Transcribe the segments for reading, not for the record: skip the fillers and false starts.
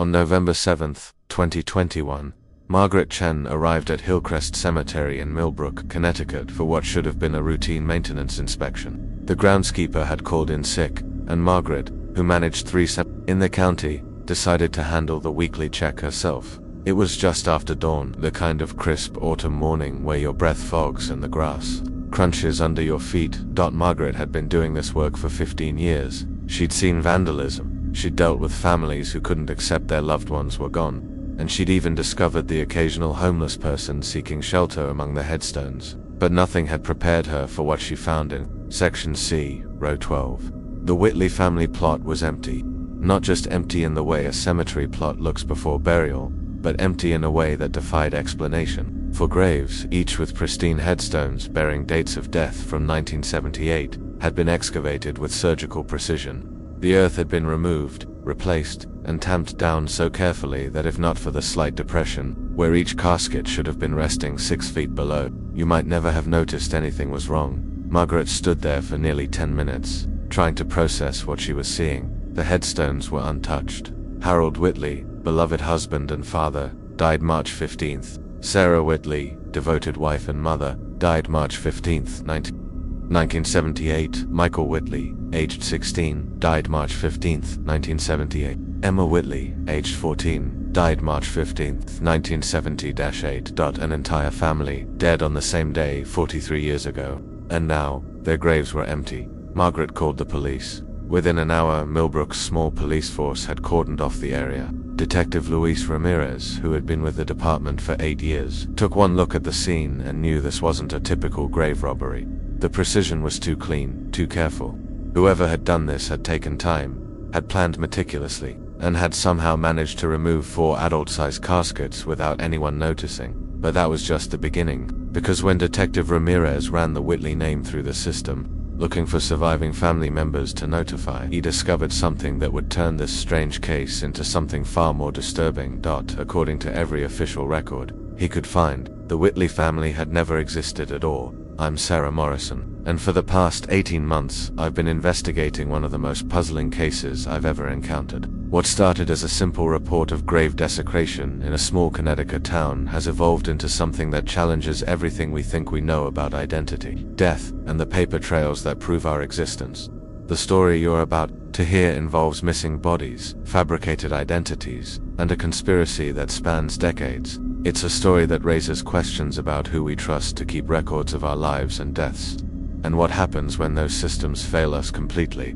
On November 7, 2021, Margaret Chen arrived at Hillcrest Cemetery in Millbrook, Connecticut for what should have been a routine maintenance inspection. The groundskeeper had called in sick, and Margaret, who managed 3 cemeteries in the county, decided to handle the weekly check herself. It was just after dawn, the kind of crisp autumn morning where your breath fogs and the grass crunches under your feet. Margaret had been doing this work for 15 years. She'd seen vandalism, she'd dealt with families who couldn't accept their loved ones were gone, and she'd even discovered the occasional homeless person seeking shelter among the headstones. But nothing had prepared her for what she found in Section C, Row 12. The Whitley family plot was empty. Not just empty in the way a cemetery plot looks before burial, but empty in a way that defied explanation. For graves, each with pristine headstones bearing dates of death from 1978, had been excavated with surgical precision. The earth had been removed, replaced, and tamped down so carefully that if not for the slight depression, where each casket should have been resting 6 feet below, you might never have noticed anything was wrong. Margaret stood there for nearly 10 minutes, trying to process what she was seeing. The headstones were untouched. Harold Whitley, beloved husband and father, died March 15th. Sarah Whitley, devoted wife and mother, died March 15th, 1978. Michael Whitley, aged 16, died March 15th, 1978. Emma Whitley, aged 14, died March 15th, 1970-8. An entire family, dead on the same day 43 years ago. And now, their graves were empty. Margaret called the police. Within an hour, Millbrook's small police force had cordoned off the area. Detective Luis Ramirez, who had been with the department for 8 years, took one look at the scene and knew this wasn't a typical grave robbery. The precision was too clean, too careful. Whoever had done this had taken time, had planned meticulously, and had somehow managed to remove 4 adult-sized caskets without anyone noticing. But that was just the beginning, because when Detective Ramirez ran the Whitley name through the system, looking for surviving family members to notify, he discovered something that would turn this strange case into something far more disturbing. According to every official record he could find, the Whitley family had never existed at all. I'm Sarah Morrison, and for the past 18 months, I've been investigating one of the most puzzling cases I've ever encountered. What started as a simple report of grave desecration in a small Connecticut town has evolved into something that challenges everything we think we know about identity, death, and the paper trails that prove our existence. The story you're about to hear involves missing bodies, fabricated identities, and a conspiracy that spans decades. It's a story that raises questions about who we trust to keep records of our lives and deaths, and what happens when those systems fail us completely.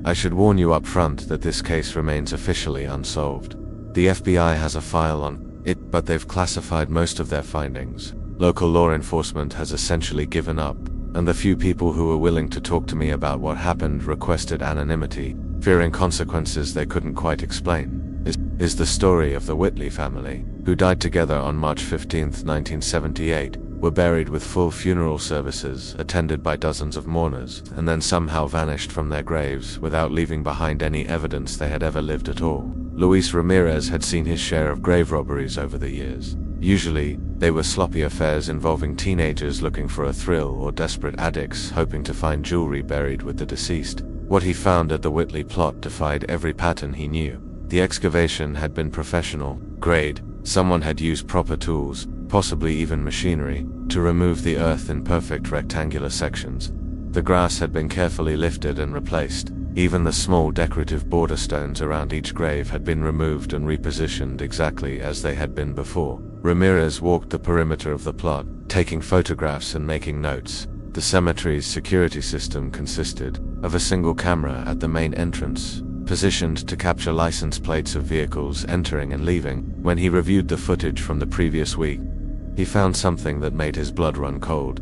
I should warn you up front that this case remains officially unsolved. The FBI has a file on it, but they've classified most of their findings. Local law enforcement has essentially given up, and the few people who were willing to talk to me about what happened requested anonymity, fearing consequences they couldn't quite explain. Is the story of the Whitley family, who died together on March 15, 1978, were buried with full funeral services attended by dozens of mourners, and then somehow vanished from their graves without leaving behind any evidence they had ever lived at all. Luis Ramirez had seen his share of grave robberies over the years. Usually, they were sloppy affairs involving teenagers looking for a thrill or desperate addicts hoping to find jewelry buried with the deceased. What he found at the Whitley plot defied every pattern he knew. The excavation had been professional grade. Someone had used proper tools, possibly even machinery, to remove the earth in perfect rectangular sections. The grass had been carefully lifted and replaced. Even the small decorative border stones around each grave had been removed and repositioned exactly as they had been before. Ramirez walked the perimeter of the plot, taking photographs and making notes. The cemetery's security system consisted of a single camera at the main entrance, positioned to capture license plates of vehicles entering and leaving. When he reviewed the footage from the previous week, he found something that made his blood run cold.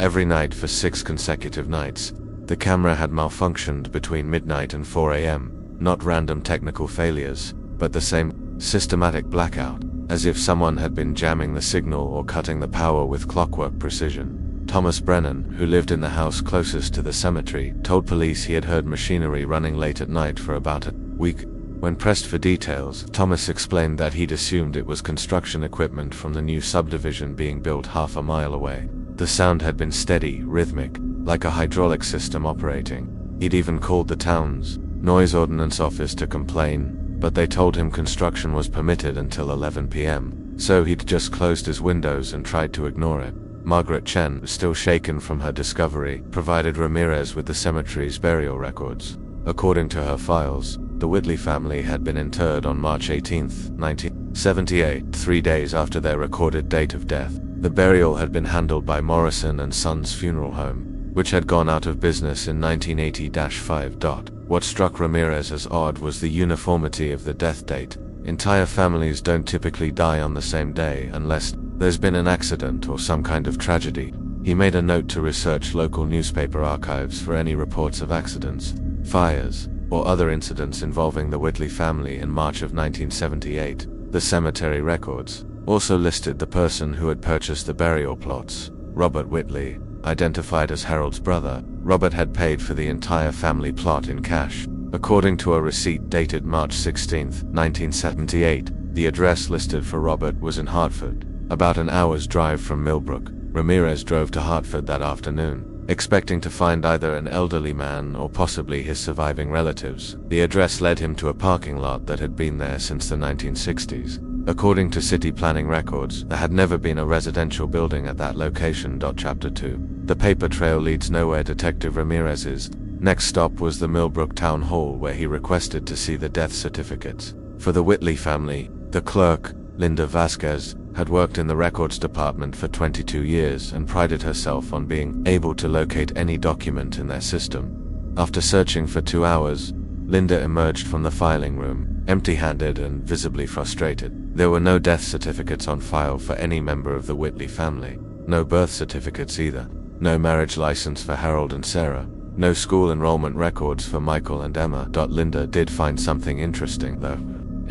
Every night for 6 consecutive nights, the camera had malfunctioned between midnight and 4 a.m. Not random technical failures, but the same systematic blackout, as if someone had been jamming the signal or cutting the power with clockwork precision. Thomas Brennan, who lived in the house closest to the cemetery, told police he had heard machinery running late at night for about a week. When pressed for details, Thomas explained that he'd assumed it was construction equipment from the new subdivision being built half a mile away. The sound had been steady, rhythmic, like a hydraulic system operating. He'd even called the town's noise ordinance office to complain, but they told him construction was permitted until 11 p.m., so he'd just closed his windows and tried to ignore it. Margaret Chen, still shaken from her discovery, provided Ramirez with the cemetery's burial records. According to her files, the Whitley family had been interred on March 18, 1978, 3 days after their recorded date of death. The burial had been handled by Morrison and Sons Funeral Home, which had gone out of business in 1980-5. What struck Ramirez as odd was the uniformity of the death date. Entire families don't typically die on the same day unless there's been an accident or some kind of tragedy. He made a note to research local newspaper archives for any reports of accidents, fires, or other incidents involving the Whitley family in March of 1978. The cemetery records also listed the person who had purchased the burial plots, Robert Whitley, identified as Harold's brother. Robert had paid for the entire family plot in cash. According to a receipt dated March 16, 1978, the address listed for Robert was in Hartford, about an hour's drive from Millbrook. Ramirez drove to Hartford that afternoon, expecting to find either an elderly man or possibly his surviving relatives. The address led him to a parking lot that had been there since the 1960s. According to city planning records, there had never been a residential building at that location. Chapter 2. The paper trail leads nowhere. Detective Ramirez's next stop was the Millbrook Town Hall, where he requested to see the death certificates. For the Whitley family, the clerk, Linda Vasquez, had worked in the records department for 22 years and prided herself on being able to locate any document in their system. After searching for 2 hours, Linda emerged from the filing room, empty-handed and visibly frustrated. There were no death certificates on file for any member of the Whitley family. No birth certificates either. No marriage license for Harold and Sarah. No school enrollment records for Michael and Emma. Linda did find something interesting, though.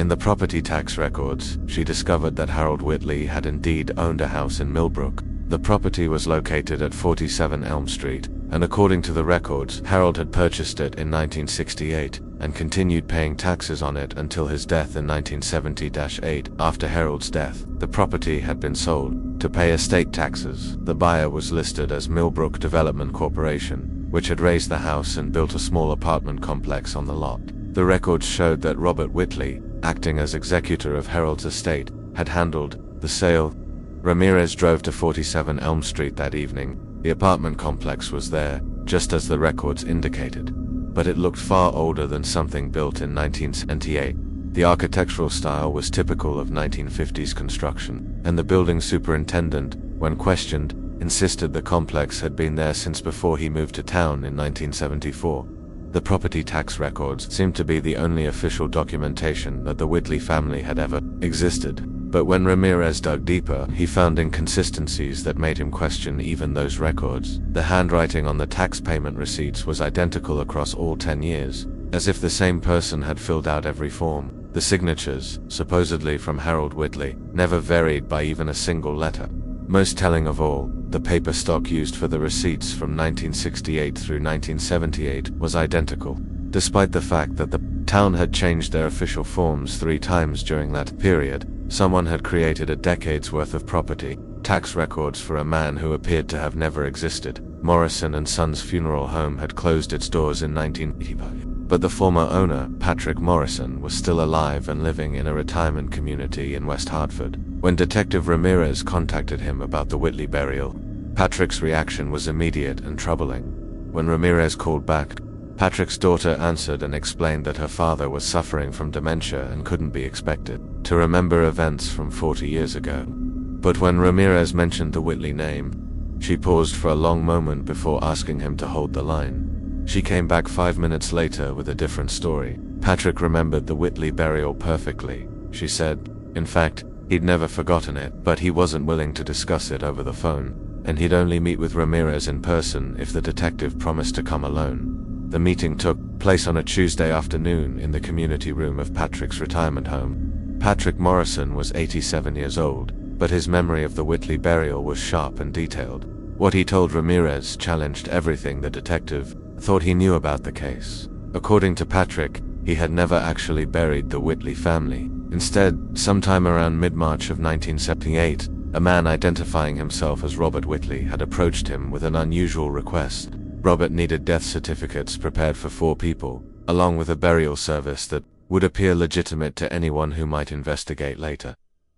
In the property tax records, she discovered that Harold Whitley had indeed owned a house in Millbrook. The property was located at 47 Elm Street, and according to the records, Harold had purchased it in 1968 and continued paying taxes on it until his death in 1970-8. After Harold's death, the property had been sold to pay estate taxes. The buyer was listed as Millbrook Development Corporation, which had raised the house and built a small apartment complex on the lot. The records showed that Robert Whitley, acting as executor of Harold's estate, had handled the sale. Ramirez drove to 47 Elm Street that evening. The apartment complex was there, just as the records indicated, but it looked far older than something built in 1978. The architectural style was typical of 1950s construction, and the building superintendent, when questioned, insisted the complex had been there since before he moved to town in 1974. The property tax records seemed to be the only official documentation that the Whitley family had ever existed. But when Ramirez dug deeper, he found inconsistencies that made him question even those records. The handwriting on the tax payment receipts was identical across all 10 years, as if the same person had filled out every form. The signatures, supposedly from Harold Whitley, never varied by even a single letter. Most telling of all, the paper stock used for the receipts from 1968 through 1978 was identical, despite the fact that the town had changed their official forms 3 times during that period. Someone had created a decade's worth of property tax records for a man who appeared to have never existed. Morrison and Sons Funeral Home had closed its doors in 1985, but the former owner, Patrick Morrison, was still alive and living in a retirement community in West Hartford. When Detective Ramirez contacted him about the Whitley burial, Patrick's reaction was immediate and troubling. When Ramirez called back, Patrick's daughter answered and explained that her father was suffering from dementia and couldn't be expected to remember events from 40 years ago. But when Ramirez mentioned the Whitley name, she paused for a long moment before asking him to hold the line. She came back 5 minutes later with a different story. Patrick remembered the Whitley burial perfectly, she said. In fact, he'd never forgotten it, but he wasn't willing to discuss it over the phone, and he'd only meet with Ramirez in person if the detective promised to come alone. The meeting took place on a Tuesday afternoon in the community room of Patrick's retirement home. Patrick Morrison was 87 years old, but his memory of the Whitley burial was sharp and detailed. What he told Ramirez challenged everything the detective thought he knew about the case. According to Patrick, he had never actually buried the Whitley family. Instead, sometime around mid-March of 1978, a man identifying himself as Robert Whitley had approached him with an unusual request. Robert needed death certificates prepared for 4 people, along with a burial service that would appear legitimate to anyone who might investigate later.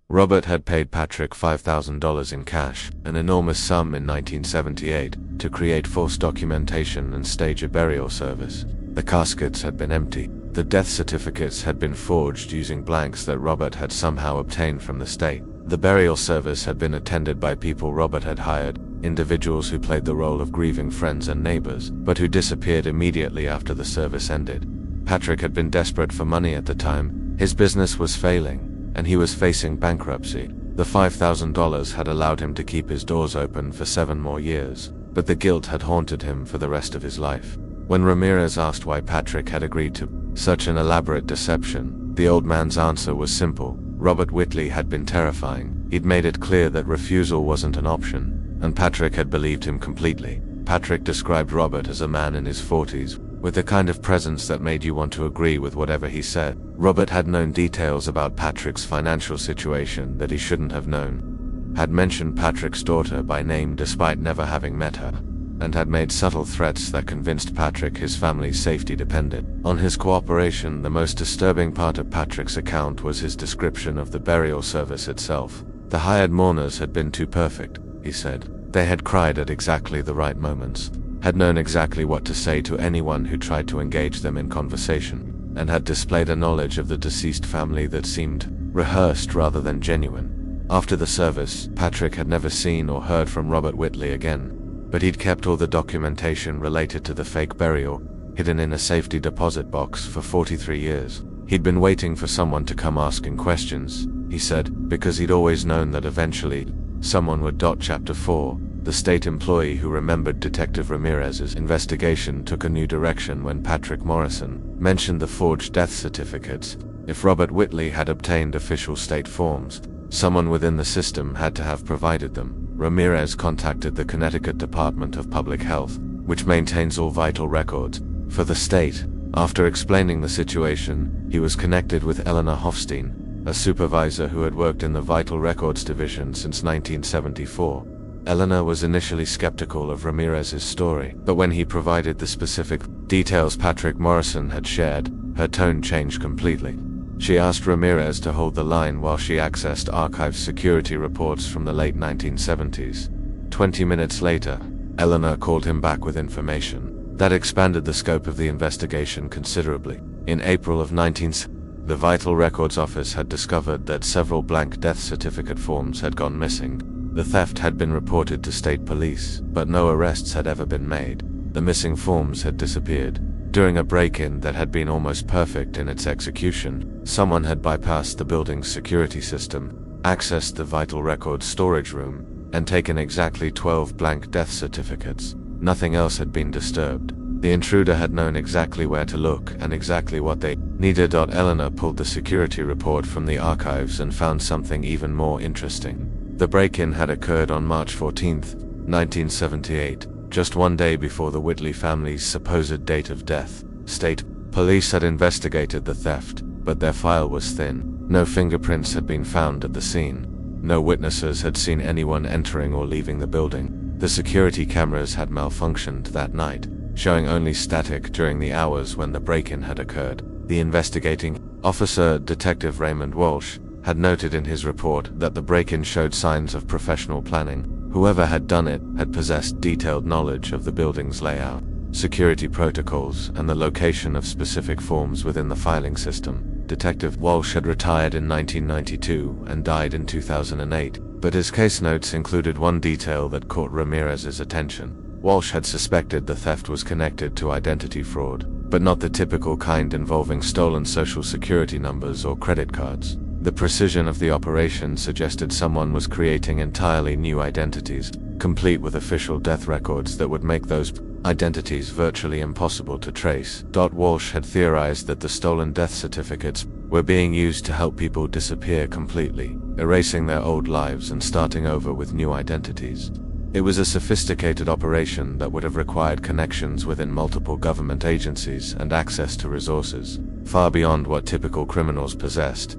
Robert had paid Patrick $5,000 in cash, an enormous sum in 1978, to create false documentation and stage a burial service. The caskets had been empty. The death certificates had been forged using blanks that Robert had somehow obtained from the state. The burial service had been attended by people Robert had hired, individuals who played the role of grieving friends and neighbors, but who disappeared immediately after the service ended. Patrick had been desperate for money at the time. His business was failing, and he was facing bankruptcy. The $5,000 had allowed him to keep his doors open for 7 more years, but the guilt had haunted him for the rest of his life. When Ramirez asked why Patrick had agreed to such an elaborate deception, the old man's answer was simple. Robert Whitley had been terrifying. He'd made it clear that refusal wasn't an option, and Patrick had believed him completely. Patrick described Robert as a man in his 40s, with the kind of presence that made you want to agree with whatever he said. Robert had known details about Patrick's financial situation that he shouldn't have known, had mentioned Patrick's daughter by name despite never having met her, and had made subtle threats that convinced Patrick his family's safety depended on his cooperation. The most disturbing part of Patrick's account was his description of the burial service itself. The hired mourners had been too perfect, he said. They had cried at exactly the right moments, had known exactly what to say to anyone who tried to engage them in conversation, and had displayed a knowledge of the deceased family that seemed rehearsed rather than genuine. After the service, Patrick had never seen or heard from Robert Whitley again, but he'd kept all the documentation related to the fake burial hidden in a safety deposit box for 43 years. He'd been waiting for someone to come asking questions, he said, because he'd always known that eventually someone would. Chapter 4. The state employee who remembered Detective Ramirez's investigation took a new direction when Patrick Morrison mentioned the forged death certificates. If Robert Whitley had obtained official state forms, someone within the system had to have provided them. Ramirez contacted the Connecticut Department of Public Health, which maintains all vital records for the state. After explaining the situation, he was connected with Eleanor Hofstein, a supervisor who had worked in the Vital Records Division since 1974. Eleanor was initially skeptical of Ramirez's story, but when he provided the specific details Patrick Morrison had shared, her tone changed completely. She asked Ramirez to hold the line while she accessed archived security reports from the late 1970s. 20 minutes later, Eleanor called him back with information that expanded the scope of the investigation considerably. In April of 1970, the Vital Records Office had discovered that several blank death certificate forms had gone missing. The theft had been reported to state police, but no arrests had ever been made. The missing forms had disappeared. During a break-in that had been almost perfect in its execution, someone had bypassed the building's security system, accessed the Vital Records storage room, and taken exactly 12 blank death certificates. Nothing else had been disturbed. The intruder had known exactly where to look and exactly what they needed. Eleanor pulled the security report from the archives and found something even more interesting. The break-in had occurred on March 14, 1978, just 1 day before the Whitley family's supposed date of death. State police had investigated the theft, but their file was thin. No fingerprints had been found at the scene. No witnesses had seen anyone entering or leaving the building. The security cameras had malfunctioned that night, showing only static during the hours when the break-in had occurred. The investigating officer, Detective Raymond Walsh, had noted in his report that the break-in showed signs of professional planning. Whoever had done it had possessed detailed knowledge of the building's layout, security protocols, and the location of specific forms within the filing system. Detective Walsh had retired in 1992 and died in 2008, but his case notes included one detail that caught Ramirez's attention. Walsh had suspected the theft was connected to identity fraud, but not the typical kind involving stolen social security numbers or credit cards. The precision of the operation suggested someone was creating entirely new identities, complete with official death records that would make those identities virtually impossible to trace. Walsh had theorized that the stolen death certificates were being used to help people disappear completely, erasing their old lives and starting over with new identities. It was a sophisticated operation that would have required connections within multiple government agencies and access to resources far beyond what typical criminals possessed.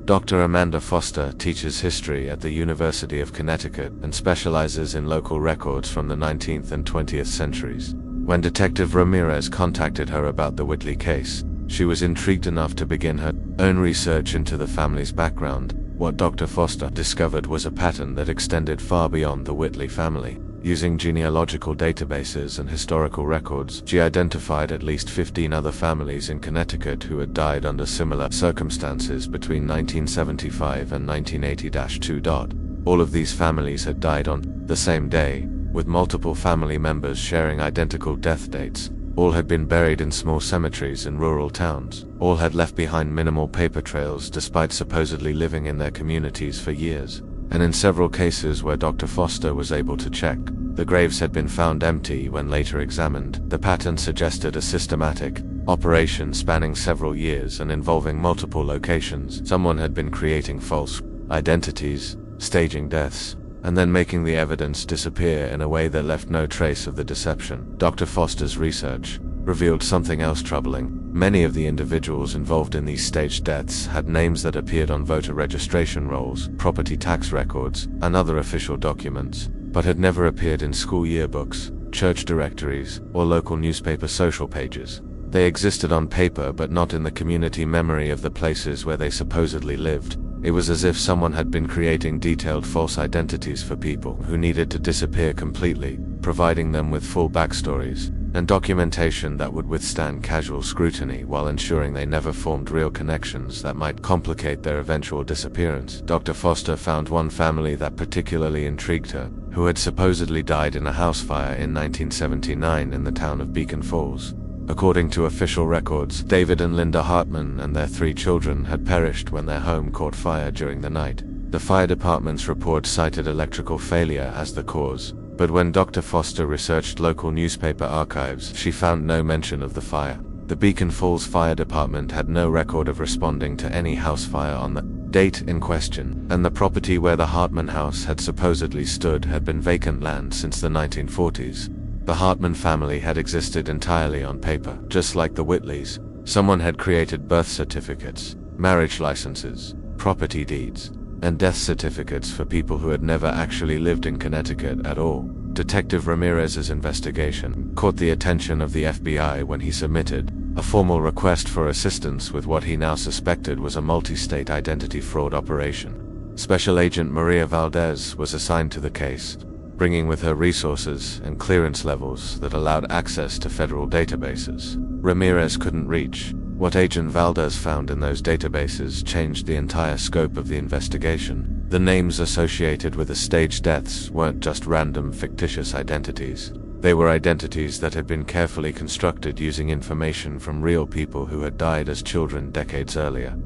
Dr. Amanda Foster teaches history at the University of Connecticut and specializes in local records from the 19th and 20th centuries. When Detective Ramirez contacted her about the Whitley case, She was intrigued enough to begin her own research into the family's background. What Dr. Foster discovered was a pattern that extended far beyond the Whitley family. Using genealogical databases and historical records, she identified at least 15 other families in Connecticut who had died under similar circumstances between 1975 and 1980-2. All of these families had died on the same day, with multiple family members sharing identical death dates. All had been buried in small cemeteries in rural towns. All had left behind minimal paper trails despite supposedly living in their communities for years. And in several cases where Dr. Foster was able to check, the graves had been found empty when later examined. The pattern suggested a systematic operation spanning several years and involving multiple locations. Someone had been creating false identities, staging deaths, and then making the evidence disappear in a way that left no trace of the deception. Dr. Foster's research revealed something else troubling. Many of the individuals involved in these staged deaths had names that appeared on voter registration rolls, property tax records, and other official documents, but had never appeared in school yearbooks, church directories, or local newspaper social pages. They existed on paper but not in the community memory of the places where they supposedly lived. It was as if someone had been creating detailed false identities for people who needed to disappear completely, providing them with full backstories and documentation that would withstand casual scrutiny while ensuring they never formed real connections that might complicate their eventual disappearance. Dr. Foster found one family that particularly intrigued her, who had supposedly died in a house fire in 1979 in the town of Beacon Falls. According to official records, David and Linda Hartman and their 3 children had perished when their home caught fire during the night. The fire department's report cited electrical failure as the cause, but when Dr. Foster researched local newspaper archives, she found no mention of the fire. The Beacon Falls Fire Department had no record of responding to any house fire on the date in question, and the property where the Hartman house had supposedly stood had been vacant land since the 1940s. The Hartman family had existed entirely on paper, just like the Whitleys. Someone had created birth certificates, marriage licenses, property deeds, and death certificates for people who had never actually lived in Connecticut at all. Detective Ramirez's investigation caught the attention of the FBI when he submitted a formal request for assistance with what he now suspected was a multi-state identity fraud operation. Special Agent Maria Valdez was assigned to the case, bringing with her resources and clearance levels that allowed access to federal databases Ramirez couldn't reach. What Agent Valdez found in those databases changed the entire scope of the investigation. The names associated with the staged deaths weren't just random fictitious identities. They were identities that had been carefully constructed using information from real people who had died as children decades earlier.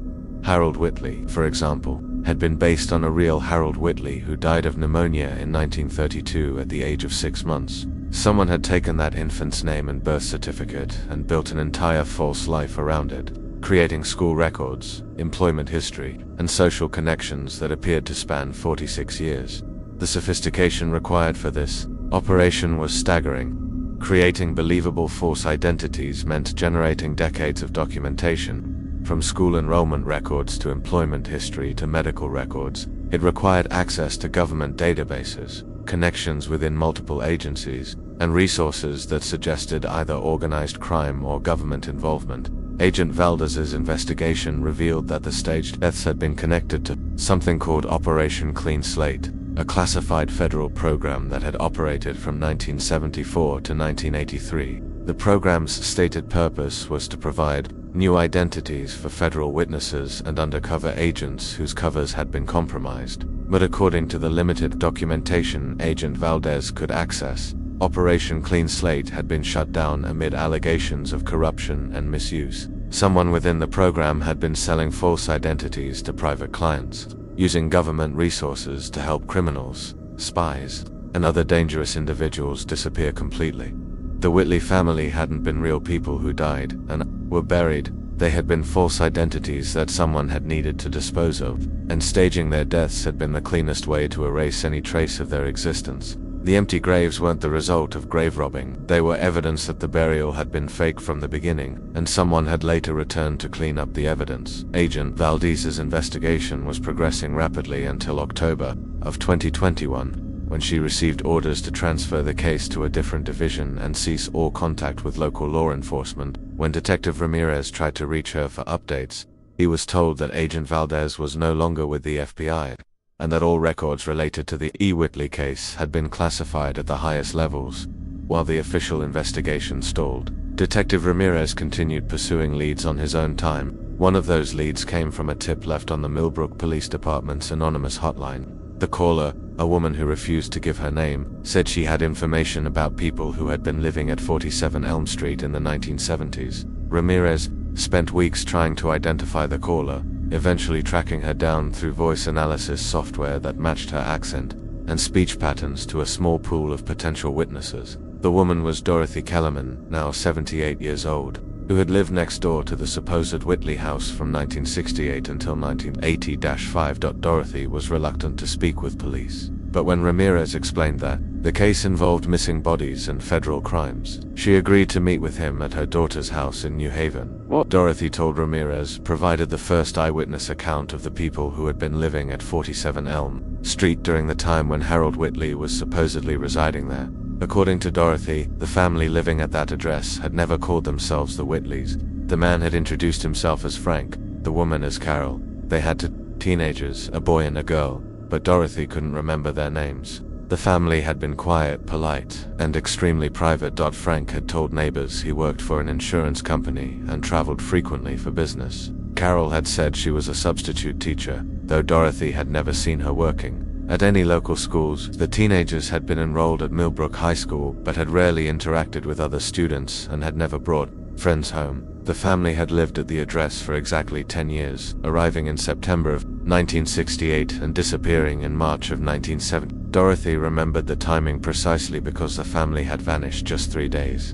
Harold Whitley, for example, had been based on a real Harold Whitley who died of pneumonia in 1932 at the age of 6 months. Someone had taken that infant's name and birth certificate and built an entire false life around it, creating school records, employment history, and social connections that appeared to span 46 years. The sophistication required for this operation was staggering. Creating believable false identities meant generating decades of documentation. From school enrollment records to employment history to medical records, it required access to government databases, connections within multiple agencies, and resources that suggested either organized crime or government involvement. Agent Valdez's investigation revealed that the staged deaths had been connected to something called Operation Clean Slate, a classified federal program that had operated from 1974 to 1983. The program's stated purpose was to provide new identities for federal witnesses and undercover agents whose covers had been compromised. But according to the limited documentation Agent Valdez could access, Operation Clean Slate had been shut down amid allegations of corruption and misuse. Someone within the program had been selling false identities to private clients, using government resources to help criminals, spies, and other dangerous individuals disappear completely. The Whitley family hadn't been real people who died and were buried. They had been false identities that someone had needed to dispose of, and staging their deaths had been the cleanest way to erase any trace of their existence. The empty graves weren't the result of grave robbing. They were evidence that the burial had been fake from the beginning, and someone had later returned to clean up the evidence. Agent Valdez's investigation was progressing rapidly until October of 2021, when she received orders to transfer the case to a different division and cease all contact with local law enforcement. When Detective Ramirez tried to reach her for updates, he was told that Agent Valdez was no longer with the FBI, and that all records related to the Whitley case had been classified at the highest levels. While the official investigation stalled, Detective Ramirez continued pursuing leads on his own time. One of those leads came from a tip left on the Millbrook Police Department's anonymous hotline. The caller, a woman who refused to give her name, said she had information about people who had been living at 47 Elm Street in the 1970s. Ramirez spent weeks trying to identify the caller, eventually tracking her down through voice analysis software that matched her accent and speech patterns to a small pool of potential witnesses. The woman was Dorothy Kellerman, now 78 years old, who had lived next door to the supposed Whitley house from 1968 until 1980-5. Dorothy was reluctant to speak with police, but when Ramirez explained that the case involved missing bodies and federal crimes, she agreed to meet with him at her daughter's house in New Haven. What Dorothy told Ramirez provided the first eyewitness account of the people who had been living at 47 Elm Street during the time when Harold Whitley was supposedly residing there. According to Dorothy, the family living at that address had never called themselves the Whitleys. The man had introduced himself as Frank, the woman as Carol. They had two teenagers, a boy and a girl, but Dorothy couldn't remember their names. The family had been quiet, polite, and extremely private. Frank had told neighbors he worked for an insurance company and traveled frequently for business. Carol had said she was a substitute teacher, though Dorothy had never seen her working at any local schools. The teenagers had been enrolled at Millbrook High School but had rarely interacted with other students and had never brought friends home. The family had lived at the address for exactly 10 years, arriving in September of 1968 and disappearing in March of 1970. Dorothy remembered the timing precisely because the family had vanished just 3 days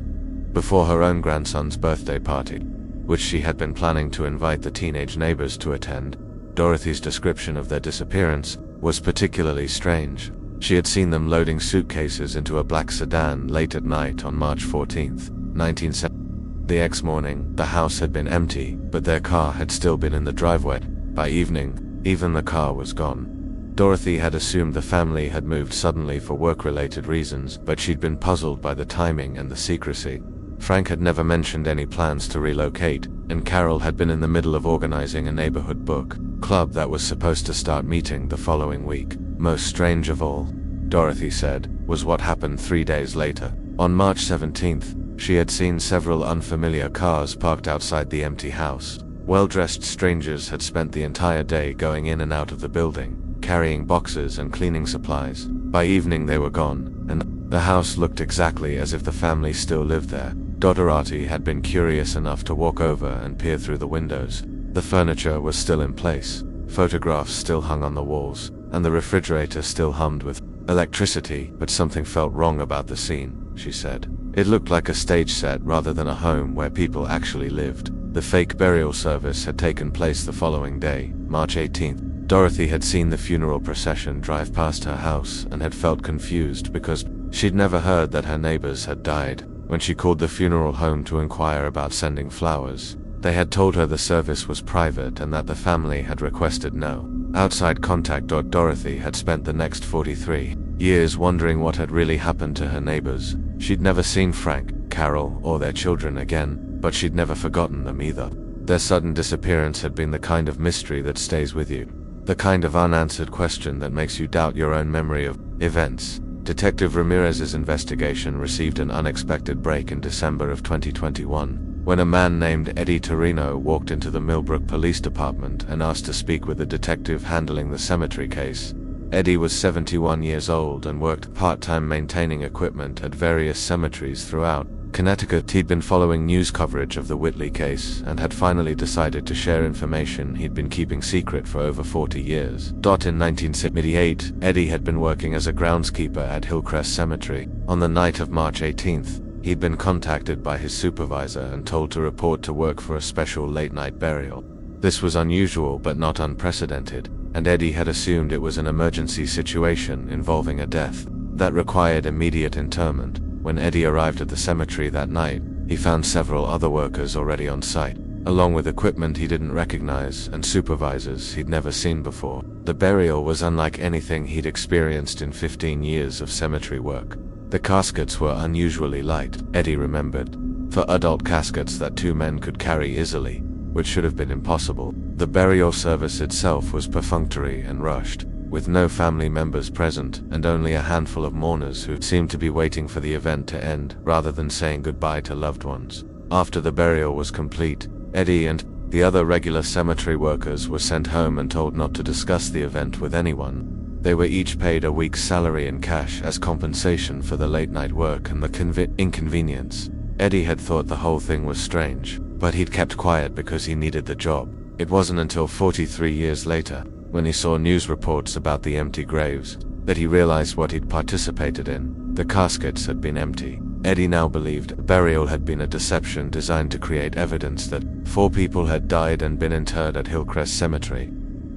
before her own grandson's birthday party, which she had been planning to invite the teenage neighbors to attend. Dorothy's description of their disappearance was particularly strange. She had seen them loading suitcases into a black sedan late at night on March 14th, 1970. The next morning, the house had been empty, but their car had still been in the driveway. By evening, even the car was gone. Dorothy had assumed the family had moved suddenly for work-related reasons, but she'd been puzzled by the timing and the secrecy. Frank had never mentioned any plans to relocate, and Carol had been in the middle of organizing a neighborhood book club that was supposed to start meeting the following week. Most strange of all, Dorothy said, was what happened 3 days later. On March 17th, she had seen several unfamiliar cars parked outside the empty house. Well-dressed strangers had spent the entire day going in and out of the building, carrying boxes and cleaning supplies. By evening they were gone, and the house looked exactly as if the family still lived there. Dorothy had been curious enough to walk over and peer through the windows. The furniture was still in place, photographs still hung on the walls, and the refrigerator still hummed with electricity, but something felt wrong about the scene, she said. It looked like a stage set rather than a home where people actually lived. The fake burial service had taken place the following day, March 18th. Dorothy had seen the funeral procession drive past her house and had felt confused because she'd never heard that her neighbors had died. When she called the funeral home to inquire about sending flowers, they had told her the service was private and that the family had requested no outside contact. Dorothy had spent the next 43 years wondering what had really happened to her neighbors. She'd never seen Frank, Carol, or their children again, but she'd never forgotten them either. Their sudden disappearance had been the kind of mystery that stays with you, the kind of unanswered question that makes you doubt your own memory of events. Detective Ramirez's investigation received an unexpected break in December of 2021, when a man named Eddie Torino walked into the Millbrook Police Department and asked to speak with the detective handling the cemetery case. Eddie was 71 years old and worked part-time maintaining equipment at various cemeteries throughout Connecticut. He'd been following news coverage of the Whitley case and had finally decided to share information he'd been keeping secret for over 40 years. In 1978, Eddie had been working as a groundskeeper at Hillcrest Cemetery. On the night of March 18th, he'd been contacted by his supervisor and told to report to work for a special late-night burial. This was unusual but not unprecedented, and Eddie had assumed it was an emergency situation involving a death that required immediate interment. When Eddie arrived at the cemetery that night, he found several other workers already on site. along with equipment he didn't recognize and supervisors he'd never seen before. The burial was unlike anything he'd experienced in 15 years of cemetery work. The caskets were unusually light, Eddie remembered, for adult caskets that 2 men could carry easily, which should have been impossible. The burial service itself was perfunctory and rushed, with no family members present and only a handful of mourners who seemed to be waiting for the event to end rather than saying goodbye to loved ones. After the burial was complete, Eddie and the other regular cemetery workers were sent home and told not to discuss the event with anyone. They were each paid a week's salary in cash as compensation for the late-night work and the inconvenience. Eddie had thought the whole thing was strange, but he'd kept quiet because he needed the job. It wasn't until 43 years later, when he saw news reports about the empty graves, that he realized what he'd participated in. The caskets had been empty. Eddie now believed burial had been a deception designed to create evidence that 4 people had died and been interred at Hillcrest Cemetery.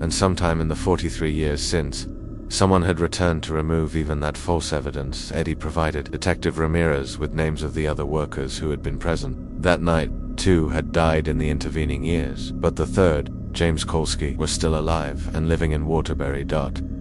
And sometime in the 43 years since, someone had returned to remove even that false evidence. Eddie provided Detective Ramirez with names of the other workers who had been present. That night, 2 had died in the intervening years, but the third, James Kolsky, was still alive and living in Waterbury.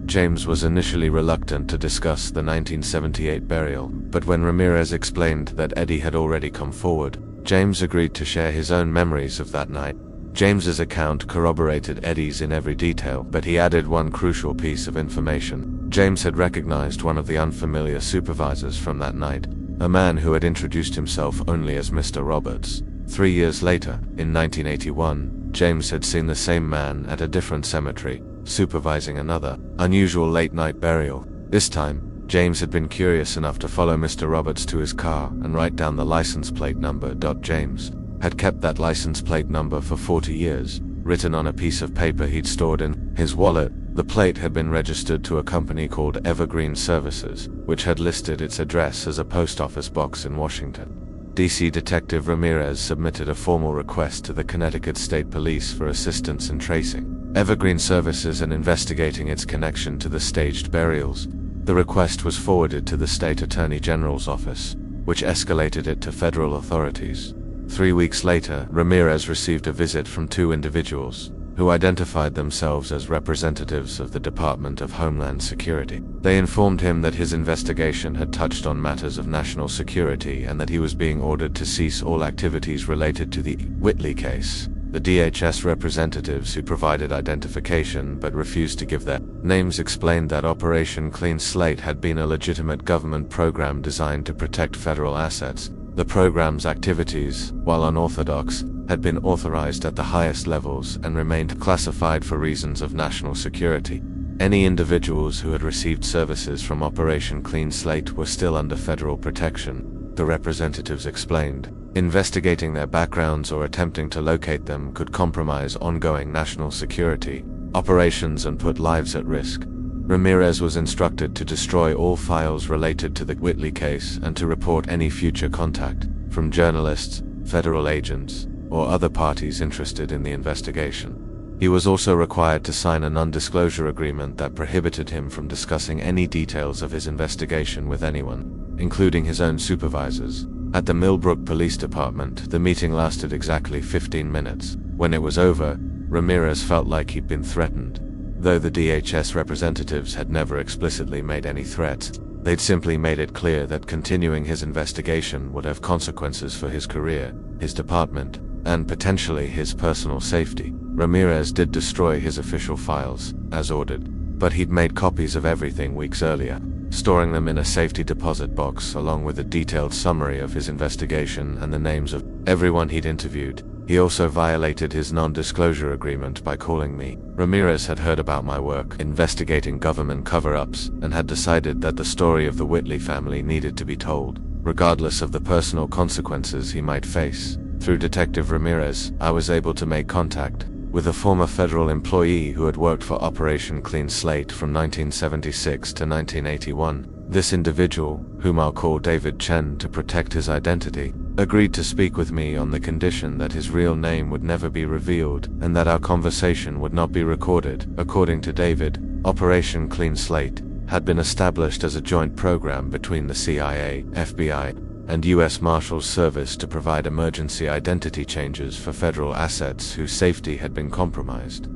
James was initially reluctant to discuss the 1978 burial, but when Ramirez explained that Eddie had already come forward, James agreed to share his own memories of that night. James's account corroborated Eddie's in every detail, but he added one crucial piece of information. James had recognized one of the unfamiliar supervisors from that night, a man who had introduced himself only as Mr. Roberts. 3 years later, in 1981, James had seen the same man at a different cemetery, supervising another, unusual late-night burial. This time, James had been curious enough to follow Mr. Roberts to his car and write down the license plate number. James had kept that license plate number for 40 years, written on a piece of paper he'd stored in his wallet. The plate had been registered to a company called Evergreen Services, which had listed its address as a post office box in Washington. DC Detective Ramirez submitted a formal request to the Connecticut State Police for assistance in tracing Evergreen Services and investigating its connection to the staged burials. The request was forwarded to the State Attorney General's office, which escalated it to federal authorities. 3 weeks later, Ramirez received a visit from 2 individuals, who identified themselves as representatives of the Department of Homeland Security. They informed him that his investigation had touched on matters of national security and that he was being ordered to cease all activities related to the Whitley case. The DHS representatives who provided identification but refused to give their names explained that Operation Clean Slate had been a legitimate government program designed to protect federal assets. The program's activities, while unorthodox, had been authorized at the highest levels and remained classified for reasons of national security. Any individuals who had received services from Operation Clean Slate were still under federal protection, the representatives explained. Investigating their backgrounds or attempting to locate them could compromise ongoing national security operations and put lives at risk. Ramirez was instructed to destroy all files related to the Whitley case and to report any future contact from journalists, federal agents, or other parties interested in the investigation. He was also required to sign a non-disclosure agreement that prohibited him from discussing any details of his investigation with anyone, including his own supervisors. At the Millbrook Police Department, the meeting lasted exactly 15 minutes. When it was over, Ramirez felt like he'd been threatened. Though the DHS representatives had never explicitly made any threats, they'd simply made it clear that continuing his investigation would have consequences for his career, his department, and potentially his personal safety. Ramirez did destroy his official files, as ordered, but he'd made copies of everything weeks earlier, storing them in a safety deposit box along with a detailed summary of his investigation and the names of everyone he'd interviewed. He also violated his non-disclosure agreement by calling me. Ramirez had heard about my work investigating government cover-ups and had decided that the story of the Whitley family needed to be told, regardless of the personal consequences he might face. Through Detective Ramirez, I was able to make contact with a former federal employee who had worked for Operation Clean Slate from 1976 to 1981. This individual, whom I'll call David Chen to protect his identity, agreed to speak with me on the condition that his real name would never be revealed and that our conversation would not be recorded. According to David, Operation Clean Slate had been established as a joint program between the CIA, FBI, and U.S. Marshals Service to provide emergency identity changes for federal assets whose safety had been compromised.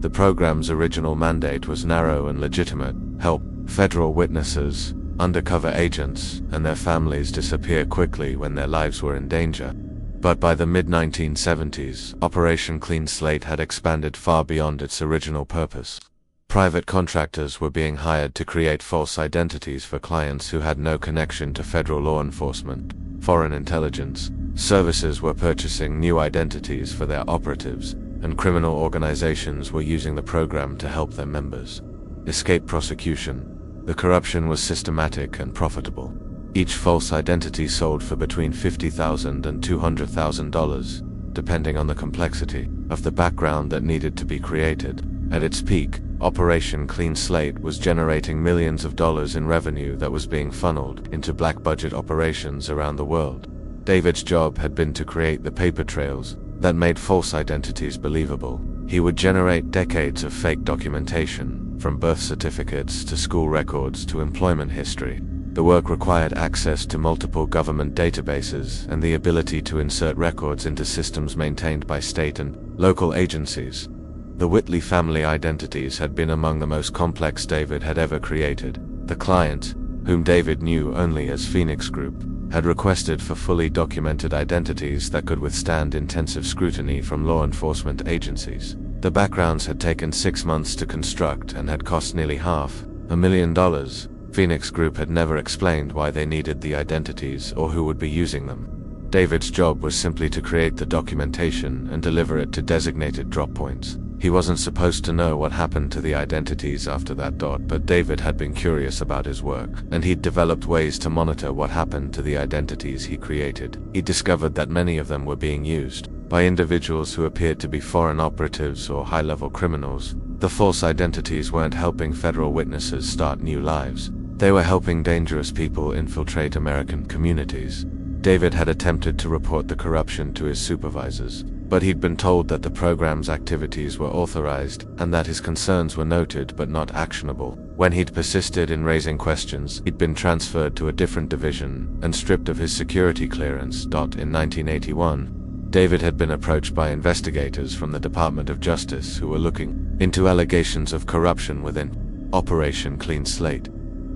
The program's original mandate was narrow and legitimate: help federal witnesses, undercover agents, and their families disappear quickly when their lives were in danger. But by the mid-1970s, Operation Clean Slate had expanded far beyond its original purpose. Private contractors were being hired to create false identities for clients who had no connection to federal law enforcement. Foreign intelligence services were purchasing new identities for their operatives, and criminal organizations were using the program to help their members escape prosecution. The corruption was systematic and profitable. Each false identity sold for between $50,000 and $200,000, depending on the complexity of the background that needed to be created. At its peak, Operation Clean Slate was generating millions of dollars in revenue that was being funneled into black-budget operations around the world. David's job had been to create the paper trails that made false identities believable. He would generate decades of fake documentation, from birth certificates to school records to employment history. The work required access to multiple government databases and the ability to insert records into systems maintained by state and local agencies. The Whitley family identities had been among the most complex David had ever created. The client, whom David knew only as Phoenix Group, had requested for fully documented identities that could withstand intensive scrutiny from law enforcement agencies. The backgrounds had taken 6 months to construct and had cost nearly $500,000. Phoenix Group had never explained why they needed the identities or who would be using them. David's job was simply to create the documentation and deliver it to designated drop points. He wasn't supposed to know what happened to the identities after that dot, but David had been curious about his work, and he'd developed ways to monitor what happened to the identities he created. He discovered that many of them were being used by individuals who appeared to be foreign operatives or high-level criminals. The false identities weren't helping federal witnesses start new lives. They were helping dangerous people infiltrate American communities. David had attempted to report the corruption to his supervisors, but he'd been told that the program's activities were authorized and that his concerns were noted but not actionable. When he'd persisted in raising questions, he'd been transferred to a different division and stripped of his security clearance. In 1981, David had been approached by investigators from the Department of Justice who were looking into allegations of corruption within Operation Clean Slate.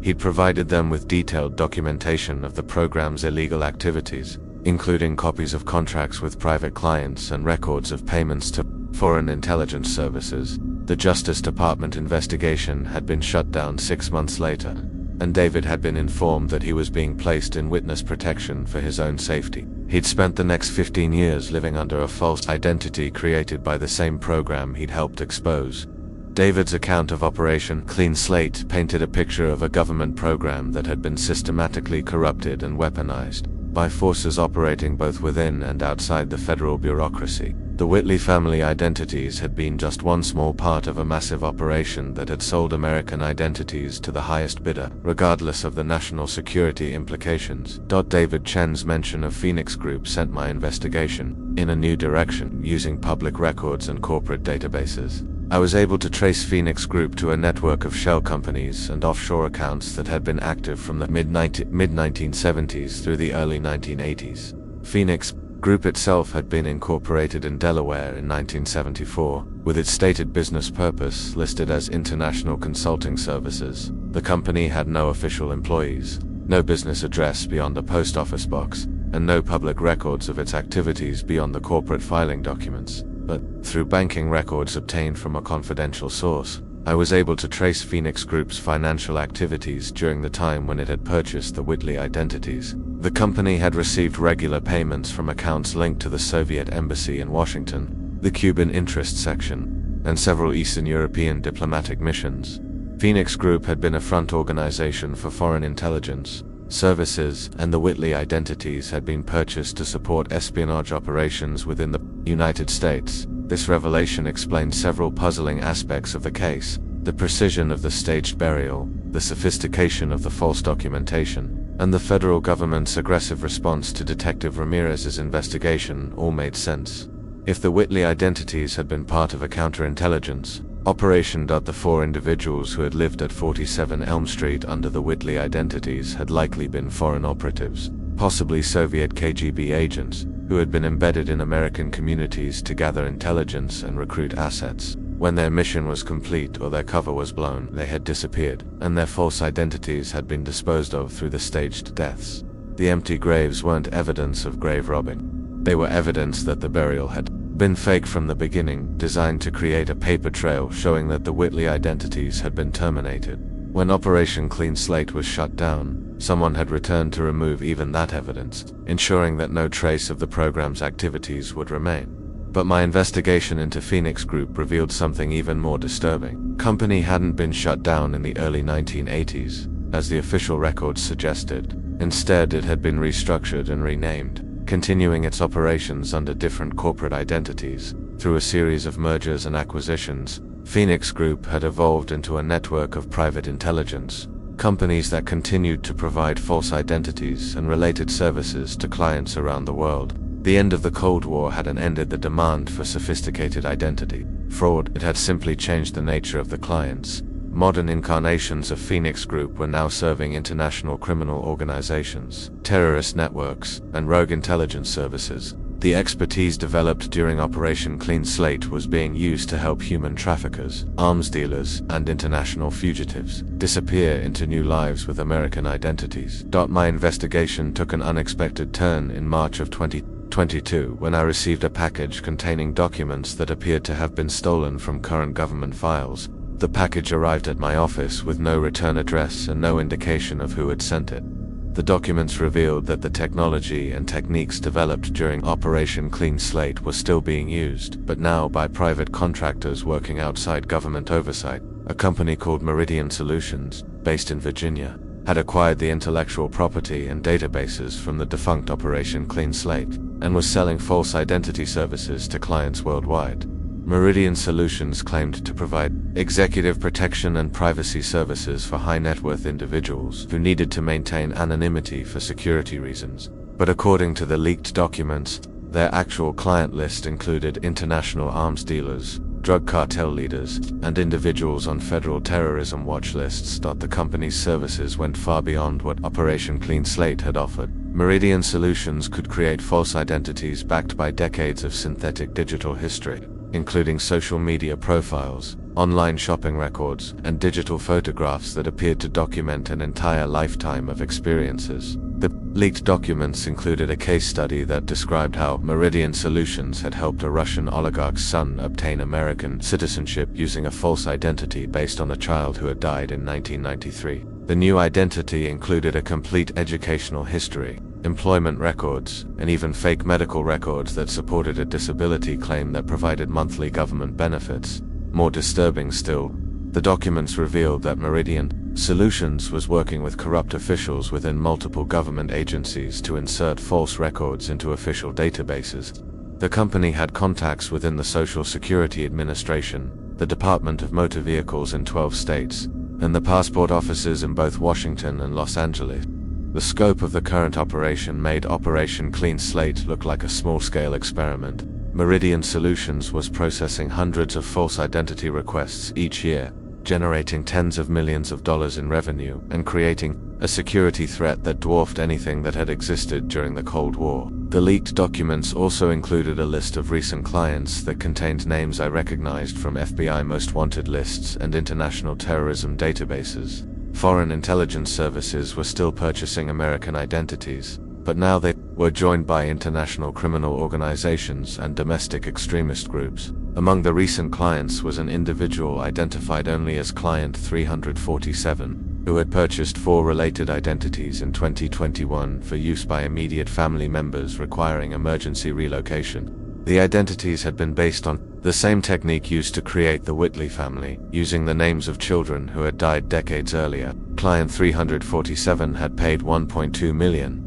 He'd provided them with detailed documentation of the program's illegal activities, including copies of contracts with private clients and records of payments to foreign intelligence services. The Justice Department investigation had been shut down 6 months later, and David had been informed that he was being placed in witness protection for his own safety. He'd spent the next 15 years living under a false identity created by the same program he'd helped expose. David's account of Operation Clean Slate painted a picture of a government program that had been systematically corrupted and weaponized by forces operating both within and outside the federal bureaucracy. The Whitley family identities had been just one small part of a massive operation that had sold American identities to the highest bidder, regardless of the national security implications. David Chen's mention of Phoenix Group sent my investigation in a new direction, using public records and corporate databases. I was able to trace Phoenix Group to a network of shell companies and offshore accounts that had been active from the mid-1970s through the early 1980s. Phoenix Group itself had been incorporated in Delaware in 1974, with its stated business purpose listed as International Consulting Services. The company had no official employees, no business address beyond a post office box, and no public records of its activities beyond the corporate filing documents. But through banking records obtained from a confidential source, I was able to trace Phoenix Group's financial activities during the time when it had purchased the Whitley identities. The company had received regular payments from accounts linked to the Soviet embassy in Washington, the Cuban interest section, and several Eastern European diplomatic missions. Phoenix Group had been a front organization for foreign intelligence services, and the Whitley identities had been purchased to support espionage operations within the United States. This revelation explained several puzzling aspects of the case: the precision of the staged burial, the sophistication of the false documentation, and the federal government's aggressive response to Detective Ramirez's investigation all made sense. If the Whitley identities had been part of a counterintelligence operation, the 4 individuals who had lived at 47 Elm Street under the Whitley identities had likely been foreign operatives. possibly Soviet KGB agents, who had been embedded in American communities to gather intelligence and recruit assets. When their mission was complete or their cover was blown, they had disappeared, and their false identities had been disposed of through the staged deaths. The empty graves weren't evidence of grave robbing. They were evidence that the burial had been fake from the beginning, designed to create a paper trail showing that the Whitley identities had been terminated. When Operation Clean Slate was shut down, someone had returned to remove even that evidence, ensuring that no trace of the program's activities would remain. But my investigation into Phoenix Group revealed something even more disturbing. The company hadn't been shut down in the early 1980s, as the official records suggested. Instead, it had been restructured and renamed, continuing its operations under different corporate identities. Through a series of mergers and acquisitions, Phoenix Group had evolved into a network of private intelligence companies that continued to provide false identities and related services to clients around the world. The end of the Cold War hadn't ended the demand for sophisticated identity fraud, it had simply changed the nature of the clients. Modern incarnations of Phoenix Group were now serving international criminal organizations, terrorist networks, and rogue intelligence services. The expertise developed during Operation Clean Slate was being used to help human traffickers, arms dealers, and international fugitives disappear into new lives with American identities. My investigation took an unexpected turn in March of 2022 when I received a package containing documents that appeared to have been stolen from current government files. The package arrived at my office with no return address and no indication of who had sent it. The documents revealed that the technology and techniques developed during Operation Clean Slate were still being used, but now by private contractors working outside government oversight. A company called Meridian Solutions, based in Virginia, had acquired the intellectual property and databases from the defunct Operation Clean Slate, and was selling false identity services to clients worldwide. Meridian Solutions claimed to provide executive protection and privacy services for high-net-worth individuals who needed to maintain anonymity for security reasons. But according to the leaked documents, their actual client list included international arms dealers, drug cartel leaders, and individuals on federal terrorism watch lists. The company's services went far beyond what Operation Clean Slate had offered. Meridian Solutions could create false identities backed by decades of synthetic digital history, including social media profiles, online shopping records, and digital photographs that appeared to document an entire lifetime of experiences. The leaked documents included a case study that described how Meridian Solutions had helped a Russian oligarch's son obtain American citizenship using a false identity based on a child who had died in 1993. The new identity included a complete educational history, employment records, and even fake medical records that supported a disability claim that provided monthly government benefits. More disturbing still, the documents revealed that Meridian Solutions was working with corrupt officials within multiple government agencies to insert false records into official databases. The company had contacts within the Social Security Administration, the Department of Motor Vehicles in 12 states, and the passport offices in both Washington and Los Angeles. The scope of the current operation made Operation Clean Slate look like a small-scale experiment. Meridian Solutions was processing hundreds of false identity requests each year, generating tens of millions of dollars in revenue, and creating a security threat that dwarfed anything that had existed during the Cold War. The leaked documents also included a list of recent clients that contained names I recognized from FBI Most Wanted lists and international terrorism databases. Foreign intelligence services were still purchasing American identities, but now they were joined by international criminal organizations and domestic extremist groups. Among the recent clients was an individual identified only as Client 347, who had purchased 4 related identities in 2021 for use by immediate family members requiring emergency relocation. The identities had been based on the same technique used to create the Whitley family, using the names of children who had died decades earlier. Client 347 had paid $1.2 million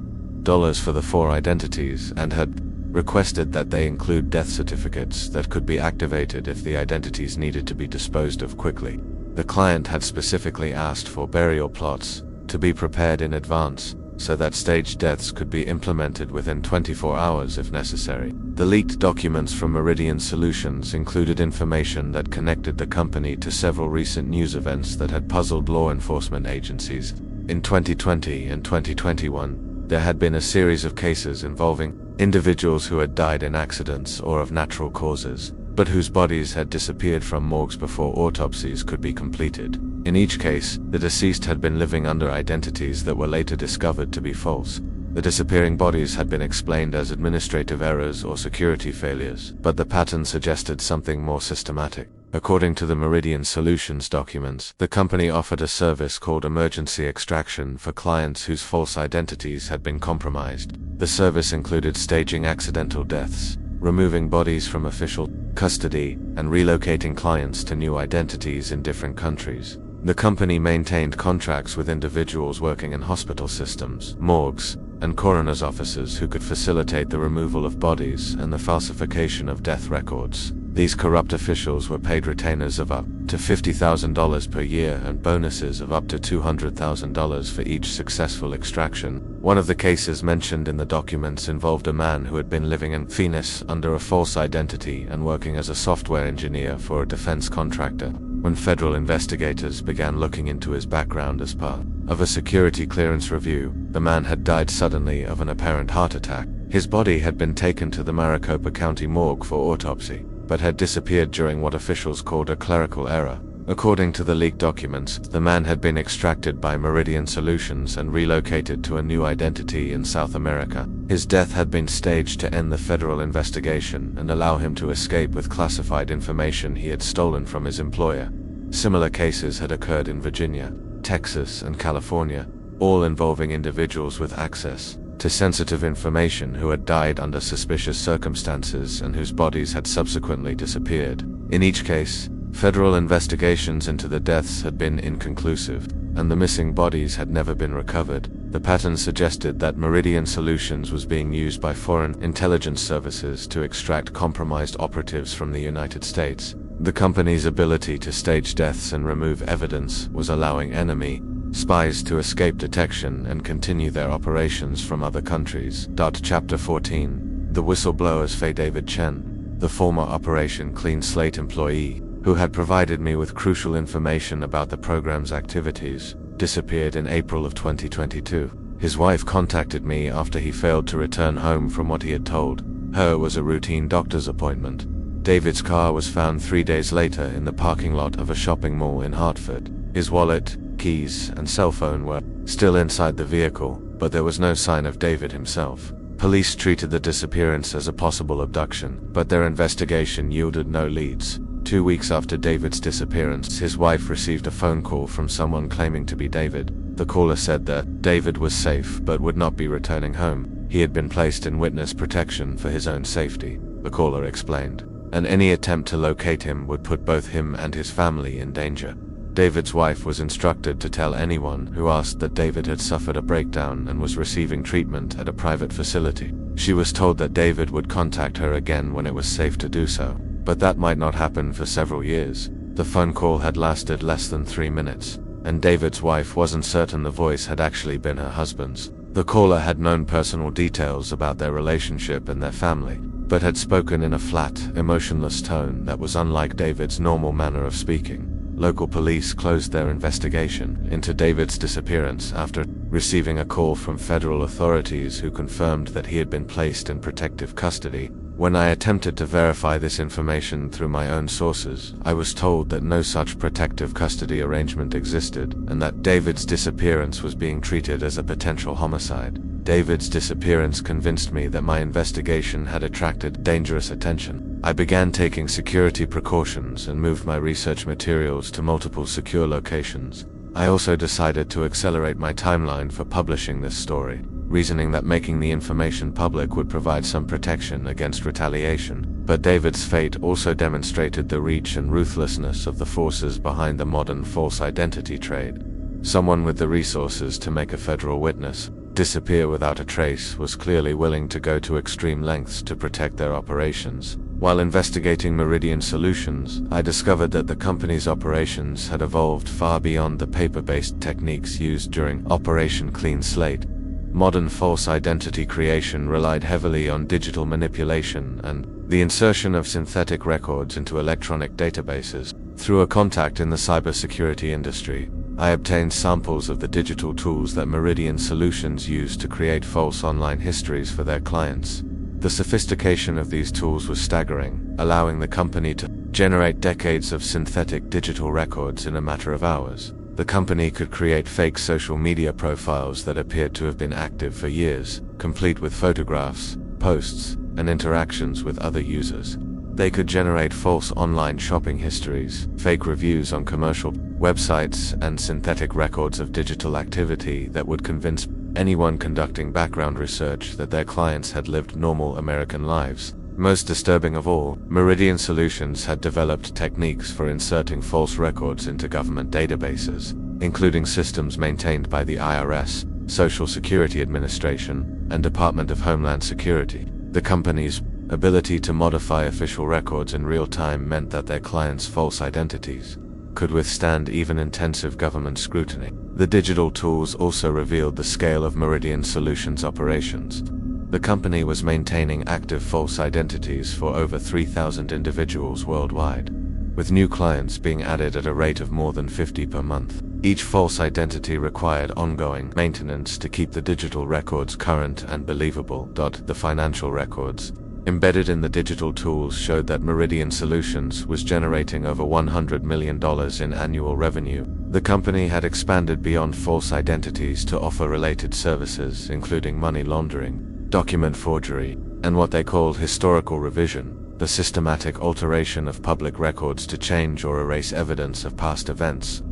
for the 4 identities and had requested that they include death certificates that could be activated if the identities needed to be disposed of quickly. The client had specifically asked for burial plots to be prepared in advance, so that staged deaths could be implemented within 24 hours if necessary. The leaked documents from Meridian Solutions included information that connected the company to several recent news events that had puzzled law enforcement agencies. In 2020 and 2021, There had been a series of cases involving individuals who had died in accidents or of natural causes, but whose bodies had disappeared from morgues before autopsies could be completed. In each case, the deceased had been living under identities that were later discovered to be false. The disappearing bodies had been explained as administrative errors or security failures, but the pattern suggested something more systematic. According to the Meridian Solutions documents, the company offered a service called emergency extraction for clients whose false identities had been compromised. The service included staging accidental deaths, removing bodies from official custody, and relocating clients to new identities in different countries. The company maintained contracts with individuals working in hospital systems, morgues, and coroner's offices who could facilitate the removal of bodies and the falsification of death records. These corrupt officials were paid retainers of up to $50,000 per year and bonuses of up to $200,000 for each successful extraction. One of the cases mentioned in the documents involved a man who had been living in Phoenix under a false identity and working as a software engineer for a defense contractor. When federal investigators began looking into his background as part of a security clearance review, the man had died suddenly of an apparent heart attack. His body had been taken to the Maricopa County morgue for autopsy, but had disappeared during what officials called a clerical error. According to the leaked documents, the man had been extracted by Meridian Solutions and relocated to a new identity in South America. His death had been staged to end the federal investigation and allow him to escape with classified information he had stolen from his employer. Similar cases had occurred in Virginia, Texas, and California, all involving individuals with access to sensitive information who had died under suspicious circumstances and whose bodies had subsequently disappeared. In each case, federal investigations into the deaths had been inconclusive, and the missing bodies had never been recovered. The pattern suggested that Meridian Solutions was being used by foreign intelligence services to extract compromised operatives from the United States. The company's ability to stage deaths and remove evidence was allowing enemy spies to escape detection and continue their operations from other countries. Chapter 14. The Whistleblower's Fate. David Chen, the former Operation Clean Slate employee, who had provided me with crucial information about the program's activities, disappeared in April of 2022. His wife contacted me after he failed to return home from what he had told her was a routine doctor's appointment. David's car was found 3 days later in the parking lot of a shopping mall in Hartford. His wallet, keys, and cell phone were still inside the vehicle, but there was no sign of David himself. Police treated the disappearance as a possible abduction, but their investigation yielded no leads. 2 weeks after David's disappearance, his wife received a phone call from someone claiming to be David. The caller said that David was safe but would not be returning home. He had been placed in witness protection for his own safety, the caller explained, and any attempt to locate him would put both him and his family in danger. David's wife was instructed to tell anyone who asked that David had suffered a breakdown and was receiving treatment at a private facility. She was told that David would contact her again when it was safe to do so, but that might not happen for several years. The phone call had lasted less than 3 minutes, and David's wife wasn't certain the voice had actually been her husband's. The caller had known personal details about their relationship and their family, but had spoken in a flat, emotionless tone that was unlike David's normal manner of speaking. Local police closed their investigation into David's disappearance after receiving a call from federal authorities who confirmed that he had been placed in protective custody. When I attempted to verify this information through my own sources, I was told that no such protective custody arrangement existed, and that David's disappearance was being treated as a potential homicide. David's disappearance convinced me that my investigation had attracted dangerous attention. I began taking security precautions and moved my research materials to multiple secure locations. I also decided to accelerate my timeline for publishing this story, reasoning that making the information public would provide some protection against retaliation. But David's fate also demonstrated the reach and ruthlessness of the forces behind the modern false identity trade. Someone with the resources to make a federal witness disappear without a trace was clearly willing to go to extreme lengths to protect their operations. While investigating Meridian Solutions, I discovered that the company's operations had evolved far beyond the paper-based techniques used during Operation Clean Slate. Modern false identity creation relied heavily on digital manipulation and the insertion of synthetic records into electronic databases. Through a contact in the cybersecurity industry, I obtained samples of the digital tools that Meridian Solutions used to create false online histories for their clients. The sophistication of these tools was staggering, allowing the company to generate decades of synthetic digital records in a matter of hours. The company could create fake social media profiles that appeared to have been active for years, complete with photographs, posts, and interactions with other users. They could generate false online shopping histories, fake reviews on commercial websites, and synthetic records of digital activity that would convince anyone conducting background research that their clients had lived normal American lives. Most disturbing of all, Meridian Solutions had developed techniques for inserting false records into government databases, including systems maintained by the IRS, Social Security Administration, and Department of Homeland Security. The company's ability to modify official records in real time meant that their clients' false identities could withstand even intensive government scrutiny. The digital tools also revealed the scale of Meridian Solutions' operations. The company was maintaining active false identities for over 3,000 individuals worldwide, with new clients being added at a rate of more than 50 per month. Each false identity required ongoing maintenance to keep the digital records current and believable. The financial records embedded in the digital tools showed that Meridian Solutions was generating over $100 million in annual revenue. The company had expanded beyond false identities to offer related services, including money laundering, document forgery, and what they called historical revision, the systematic alteration of public records to change or erase evidence of past events.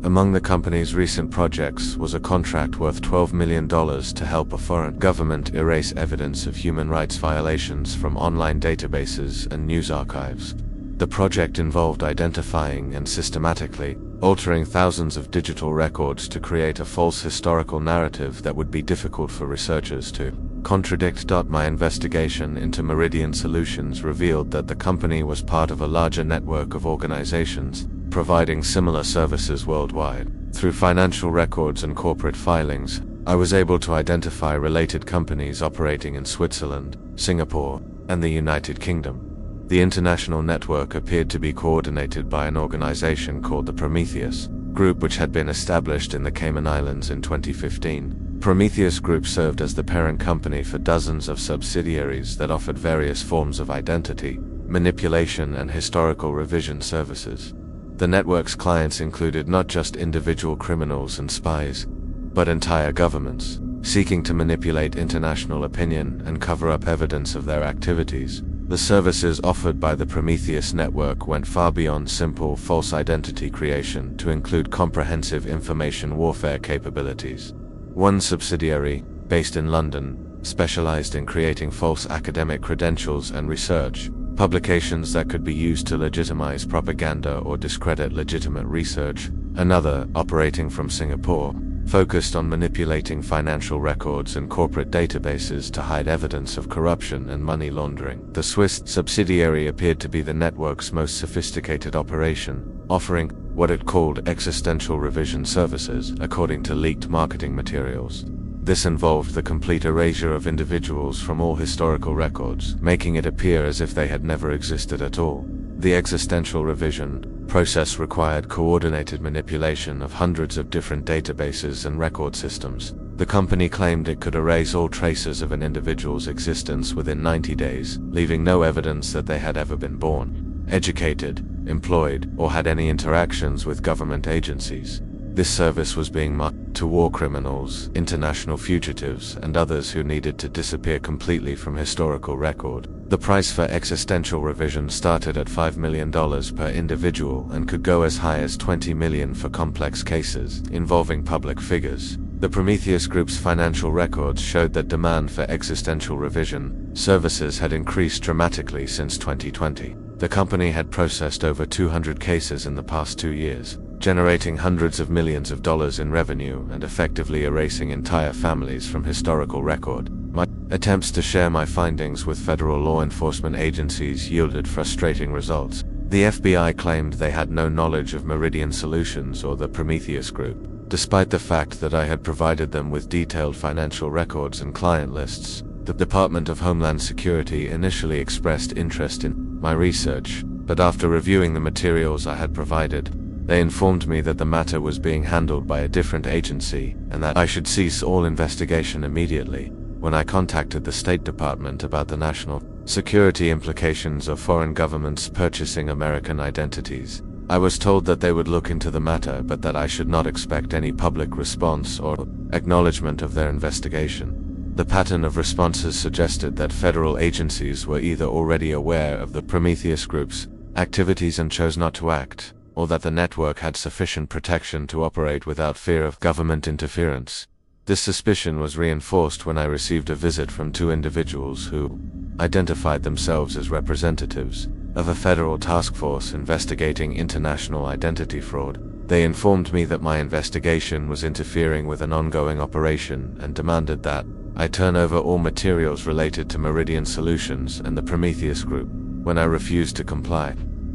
Among the company's recent projects was a contract worth $12 million to help a foreign government erase evidence of human rights violations from online databases and news archives. The project involved identifying and systematically altering thousands of digital records to create a false historical narrative that would be difficult for researchers to contradict. My investigation into Meridian Solutions revealed that the company was part of a larger network of organizations providing similar services worldwide. Through financial records and corporate filings, I was able to identify related companies operating in Switzerland, Singapore, and the United Kingdom. The international network appeared to be coordinated by an organization called the Prometheus Group, which had been established in the Cayman Islands in 2015. Prometheus Group served as the parent company for dozens of subsidiaries that offered various forms of identity, manipulation, and historical revision services. The network's clients included not just individual criminals and spies, but entire governments, seeking to manipulate international opinion and cover up evidence of their activities. The services offered by the Prometheus network went far beyond simple false identity creation to include comprehensive information warfare capabilities. One subsidiary, based in London, specialized in creating false academic credentials and research publications that could be used to legitimize propaganda or discredit legitimate research. Another, operating from Singapore, focused on manipulating financial records and corporate databases to hide evidence of corruption and money laundering. The Swiss subsidiary appeared to be the network's most sophisticated operation, offering what it called existential revision services, according to leaked marketing materials. This involved the complete erasure of individuals from all historical records, making it appear as if they had never existed at all. The existential revision process required coordinated manipulation of hundreds of different databases and record systems. The company claimed it could erase all traces of an individual's existence within 90 days, leaving no evidence that they had ever been born, educated, employed, or had any interactions with government agencies. This service was being marketed to war criminals, international fugitives, and others who needed to disappear completely from historical record. The price for existential revision started at $5 million per individual and could go as high as $20 million for complex cases involving public figures. The Prometheus Group's financial records showed that demand for existential revision services had increased dramatically since 2020. The company had processed over 200 cases in the past 2 years, generating hundreds of millions of dollars in revenue and effectively erasing entire families from historical record. My attempts to share my findings with federal law enforcement agencies yielded frustrating results. The FBI claimed they had no knowledge of Meridian Solutions or the Prometheus Group, despite the fact that I had provided them with detailed financial records and client lists. The Department of Homeland Security initially expressed interest in my research, but after reviewing the materials I had provided, They informed me that the matter was being handled by a different agency and that I should cease all investigation immediately. When I contacted the State Department about the national security implications of foreign governments purchasing American identities, I was told that they would look into the matter, but that I should not expect any public response or acknowledgement of their investigation. The pattern of responses suggested that federal agencies were either already aware of the Prometheus group's activities and chose not to act, or that the network had sufficient protection to operate without fear of government interference. This suspicion was reinforced when I received a visit from two individuals who identified themselves as representatives of a federal task force investigating international identity fraud. They informed me that my investigation was interfering with an ongoing operation and demanded that I turn over all materials related to Meridian Solutions and the Prometheus Group. When I refused to comply,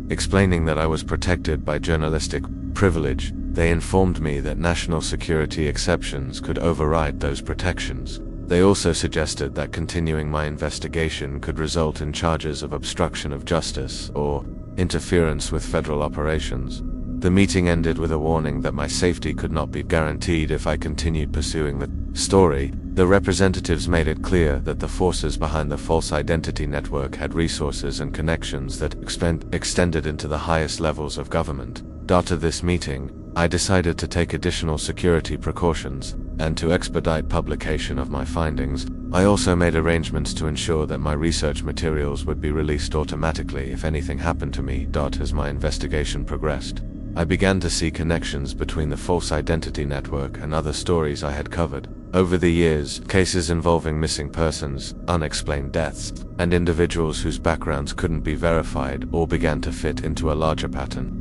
explaining that I was protected by journalistic privilege, they informed me that national security exceptions could override those protections. They also suggested that continuing my investigation could result in charges of obstruction of justice or interference with federal operations. The meeting ended with a warning that my safety could not be guaranteed if I continued pursuing the story. The representatives made it clear that the forces behind the false identity network had resources and connections that extended into the highest levels of government. After this meeting, I decided to take additional security precautions and to expedite publication of my findings. I also made arrangements to ensure that my research materials would be released automatically if anything happened to me. As my investigation progressed, I began to see connections between the false identity network and other stories I had covered. Over the years, cases involving missing persons, unexplained deaths, and individuals whose backgrounds couldn't be verified all began to fit into a larger pattern.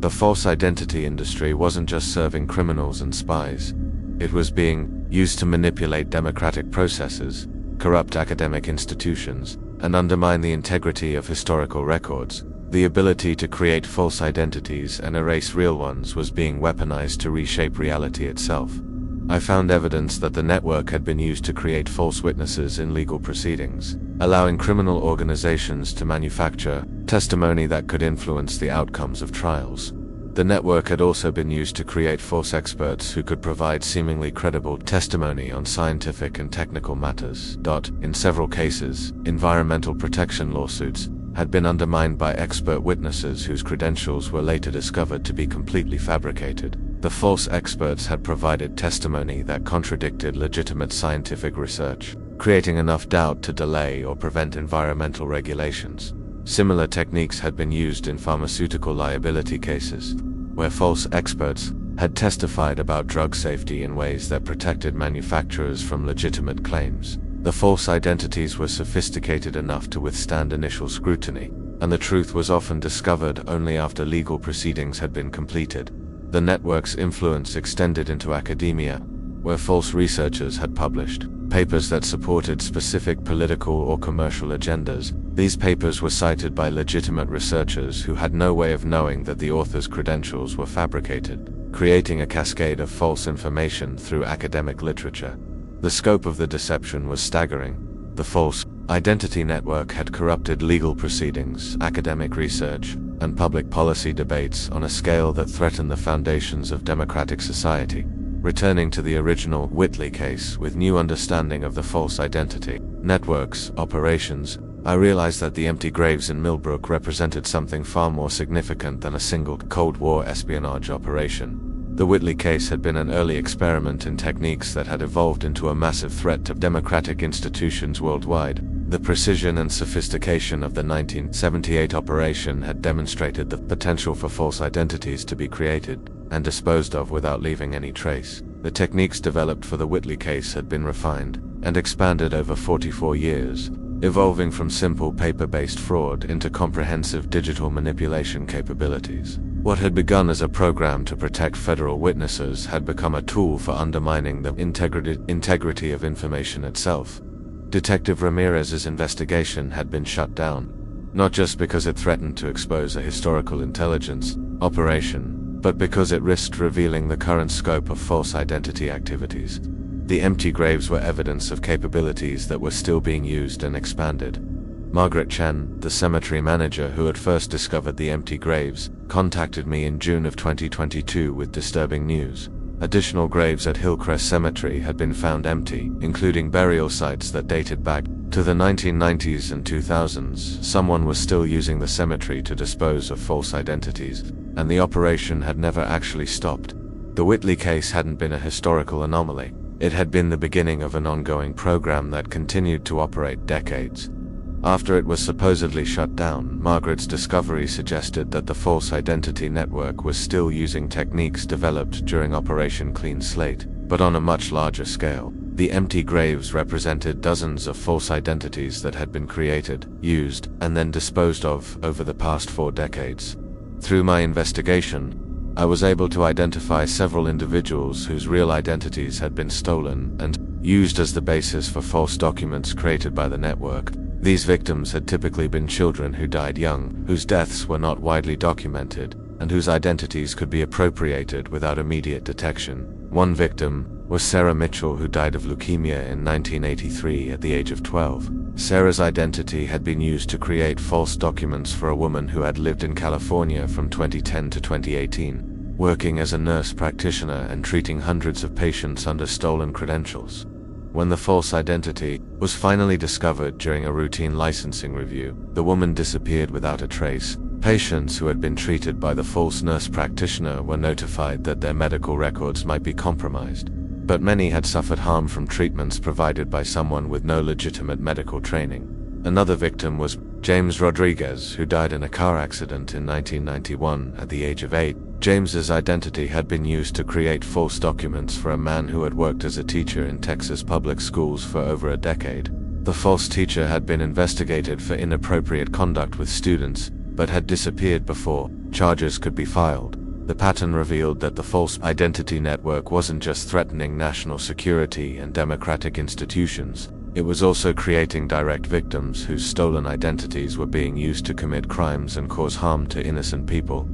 The false identity industry wasn't just serving criminals and spies. It was being used to manipulate democratic processes, corrupt academic institutions, and undermine the integrity of historical records. The ability to create false identities and erase real ones was being weaponized to reshape reality itself. I found evidence that the network had been used to create false witnesses in legal proceedings, allowing criminal organizations to manufacture testimony that could influence the outcomes of trials. The network had also been used to create false experts who could provide seemingly credible testimony on scientific and technical matters. In several cases, environmental protection lawsuits had been undermined by expert witnesses whose credentials were later discovered to be completely fabricated. The false experts had provided testimony that contradicted legitimate scientific research, creating enough doubt to delay or prevent environmental regulations. Similar techniques had been used in pharmaceutical liability cases, where false experts had testified about drug safety in ways that protected manufacturers from legitimate claims. The false identities were sophisticated enough to withstand initial scrutiny, and the truth was often discovered only after legal proceedings had been completed. The network's influence extended into academia, where false researchers had published papers that supported specific political or commercial agendas. These papers were cited by legitimate researchers who had no way of knowing that the author's credentials were fabricated, creating a cascade of false information through academic literature. The scope of the deception was staggering. The false identity network had corrupted legal proceedings, academic research, and public policy debates on a scale that threatened the foundations of democratic society. Returning to the original Whitley case with new understanding of the false identity network's operations, I realized that the empty graves in Millbrook represented something far more significant than a single Cold War espionage operation. The Whitley case had been an early experiment in techniques that had evolved into a massive threat to democratic institutions worldwide. The precision and sophistication of the 1978 operation had demonstrated the potential for false identities to be created and disposed of without leaving any trace. The techniques developed for the Whitley case had been refined and expanded over 44 years, evolving from simple paper-based fraud into comprehensive digital manipulation capabilities. What had begun as a program to protect federal witnesses had become a tool for undermining the integrity of information itself. Detective Ramirez's investigation had been shut down, not just because it threatened to expose a historical intelligence operation, but because it risked revealing the current scope of false identity activities. The empty graves were evidence of capabilities that were still being used and expanded. Margaret Chen, the cemetery manager who had first discovered the empty graves, contacted me in June of 2022 with disturbing news. Additional graves at Hillcrest Cemetery had been found empty, including burial sites that dated back to the 1990s and 2000s. Someone was still using the cemetery to dispose of false identities, and the operation had never actually stopped. The Whitley case hadn't been a historical anomaly. It had been the beginning of an ongoing program that continued to operate decades. After it was supposedly shut down, Margaret's discovery suggested that the false identity network was still using techniques developed during Operation Clean Slate, but on a much larger scale. The empty graves represented dozens of false identities that had been created, used, and then disposed of over the past 4 decades. Through my investigation, I was able to identify several individuals whose real identities had been stolen and used as the basis for false documents created by the network. These victims had typically been children who died young, whose deaths were not widely documented, and whose identities could be appropriated without immediate detection. One victim was Sarah Mitchell, who died of leukemia in 1983 at the age of 12. Sarah's identity had been used to create false documents for a woman who had lived in California from 2010 to 2018, working as a nurse practitioner and treating hundreds of patients under stolen credentials. When the false identity was finally discovered during a routine licensing review, the woman disappeared without a trace. Patients who had been treated by the false nurse practitioner were notified that their medical records might be compromised, but many had suffered harm from treatments provided by someone with no legitimate medical training. Another victim was James Rodriguez, who died in a car accident in 1991 at the age of 8. James's identity had been used to create false documents for a man who had worked as a teacher in Texas public schools for over a decade. The false teacher had been investigated for inappropriate conduct with students, but had disappeared before charges could be filed. The pattern revealed that the false identity network wasn't just threatening national security and democratic institutions, it was also creating direct victims whose stolen identities were being used to commit crimes and cause harm to innocent people.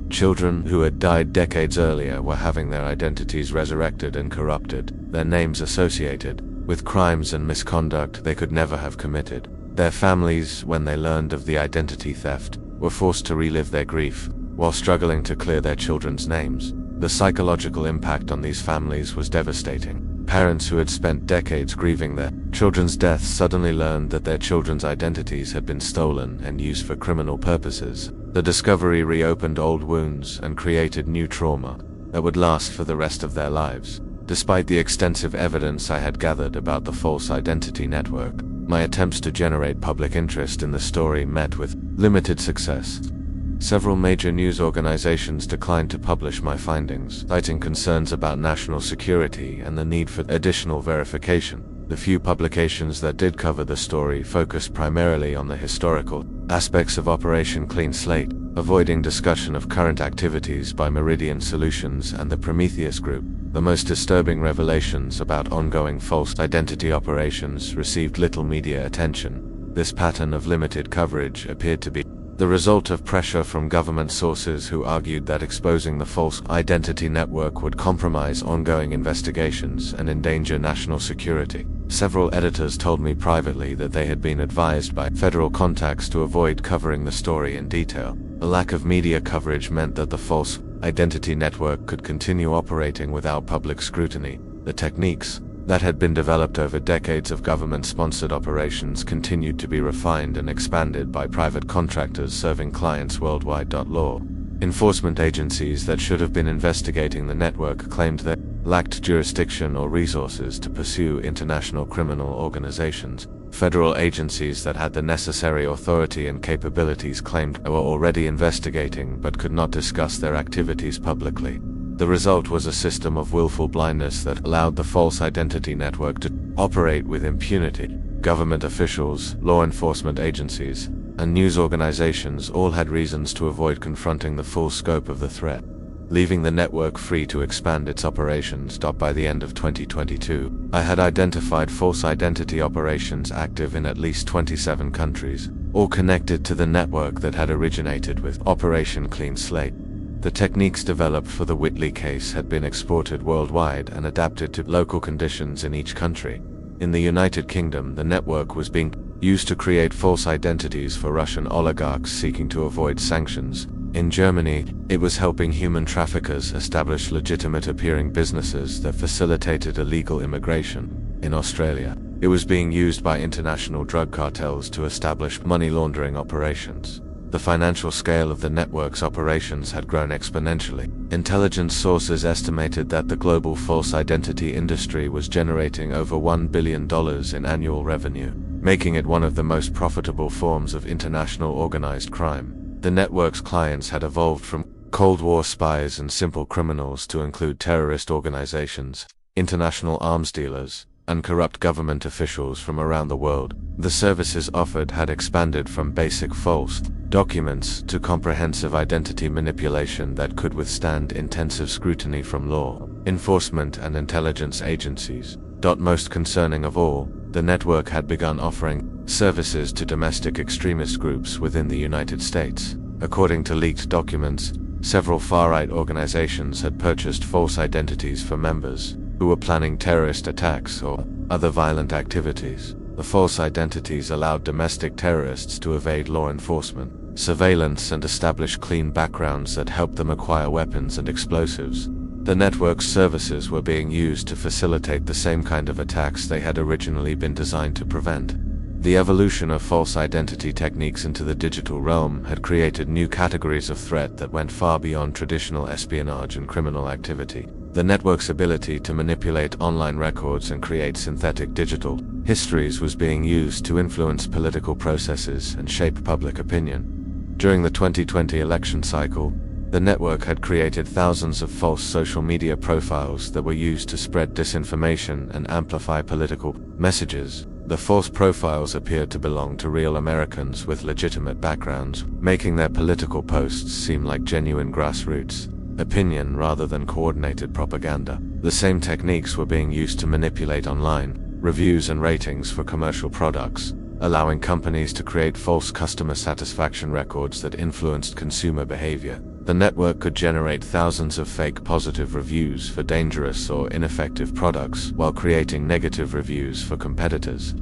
Children who had died decades earlier were having their identities resurrected and corrupted, their names associated with crimes and misconduct they could never have committed. Their families, when they learned of the identity theft, were forced to relive their grief, while struggling to clear their children's names. The psychological impact on these families was devastating. Parents who had spent decades grieving their children's deaths suddenly learned that their children's identities had been stolen and used for criminal purposes. The discovery reopened old wounds and created new trauma that would last for the rest of their lives. Despite the extensive evidence I had gathered about the false identity network, my attempts to generate public interest in the story met with limited success. Several major news organizations declined to publish my findings, citing concerns about national security and the need for additional verification. The few publications that did cover the story focused primarily on the historical aspects of Operation Clean Slate, avoiding discussion of current activities by Meridian Solutions and the Prometheus Group. The most disturbing revelations about ongoing false identity operations received little media attention. This pattern of limited coverage appeared to be the result of pressure from government sources who argued that exposing the false identity network would compromise ongoing investigations and endanger national security. Several editors told me privately that they had been advised by federal contacts to avoid covering the story in detail. A lack of media coverage meant that the false identity network could continue operating without public scrutiny. The techniques that had been developed over decades of government-sponsored operations continued to be refined and expanded by private contractors serving clients worldwide. Law enforcement agencies that should have been investigating the network claimed they lacked jurisdiction or resources to pursue international criminal organizations. Federal agencies that had the necessary authority and capabilities claimed they were already investigating but could not discuss their activities publicly. The result was a system of willful blindness that allowed the false identity network to operate with impunity. Government officials, law enforcement agencies, and news organizations all had reasons to avoid confronting the full scope of the threat, leaving the network free to expand its operations. By the end of 2022, I had identified false identity operations active in at least 27 countries, all connected to the network that had originated with Operation Clean Slate. The techniques developed for the Whitley case had been exported worldwide and adapted to local conditions in each country. In the United Kingdom, the network was being used to create false identities for Russian oligarchs seeking to avoid sanctions. In Germany, it was helping human traffickers establish legitimate-appearing businesses that facilitated illegal immigration. In Australia, it was being used by international drug cartels to establish money laundering operations. The financial scale of the network's operations had grown exponentially. Intelligence sources estimated that the global false identity industry was generating over $1 billion in annual revenue, making it one of the most profitable forms of international organized crime. The network's clients had evolved from Cold War spies and simple criminals to include terrorist organizations, international arms dealers, and corrupt government officials from around the world. The services offered had expanded from basic false documents to comprehensive identity manipulation that could withstand intensive scrutiny from law enforcement and intelligence agencies. Most concerning of all, the network had begun offering services to domestic extremist groups within the United States. According to leaked documents, several far-right organizations had purchased false identities for members who were planning terrorist attacks or other violent activities. The false identities allowed domestic terrorists to evade law enforcement, surveillance, and establish clean backgrounds that helped them acquire weapons and explosives. The network's services were being used to facilitate the same kind of attacks they had originally been designed to prevent. The evolution of false identity techniques into the digital realm had created new categories of threat that went far beyond traditional espionage and criminal activity. The network's ability to manipulate online records and create synthetic digital histories was being used to influence political processes and shape public opinion. During the 2020 election cycle, the network had created thousands of false social media profiles that were used to spread disinformation and amplify political messages. The false profiles appeared to belong to real Americans with legitimate backgrounds, making their political posts seem like genuine grassroots opinion rather than coordinated propaganda. The same techniques were being used to manipulate online reviews and ratings for commercial products, allowing companies to create false customer satisfaction records that influenced consumer behavior. The network could generate thousands of fake positive reviews for dangerous or ineffective products while creating negative reviews for competitors.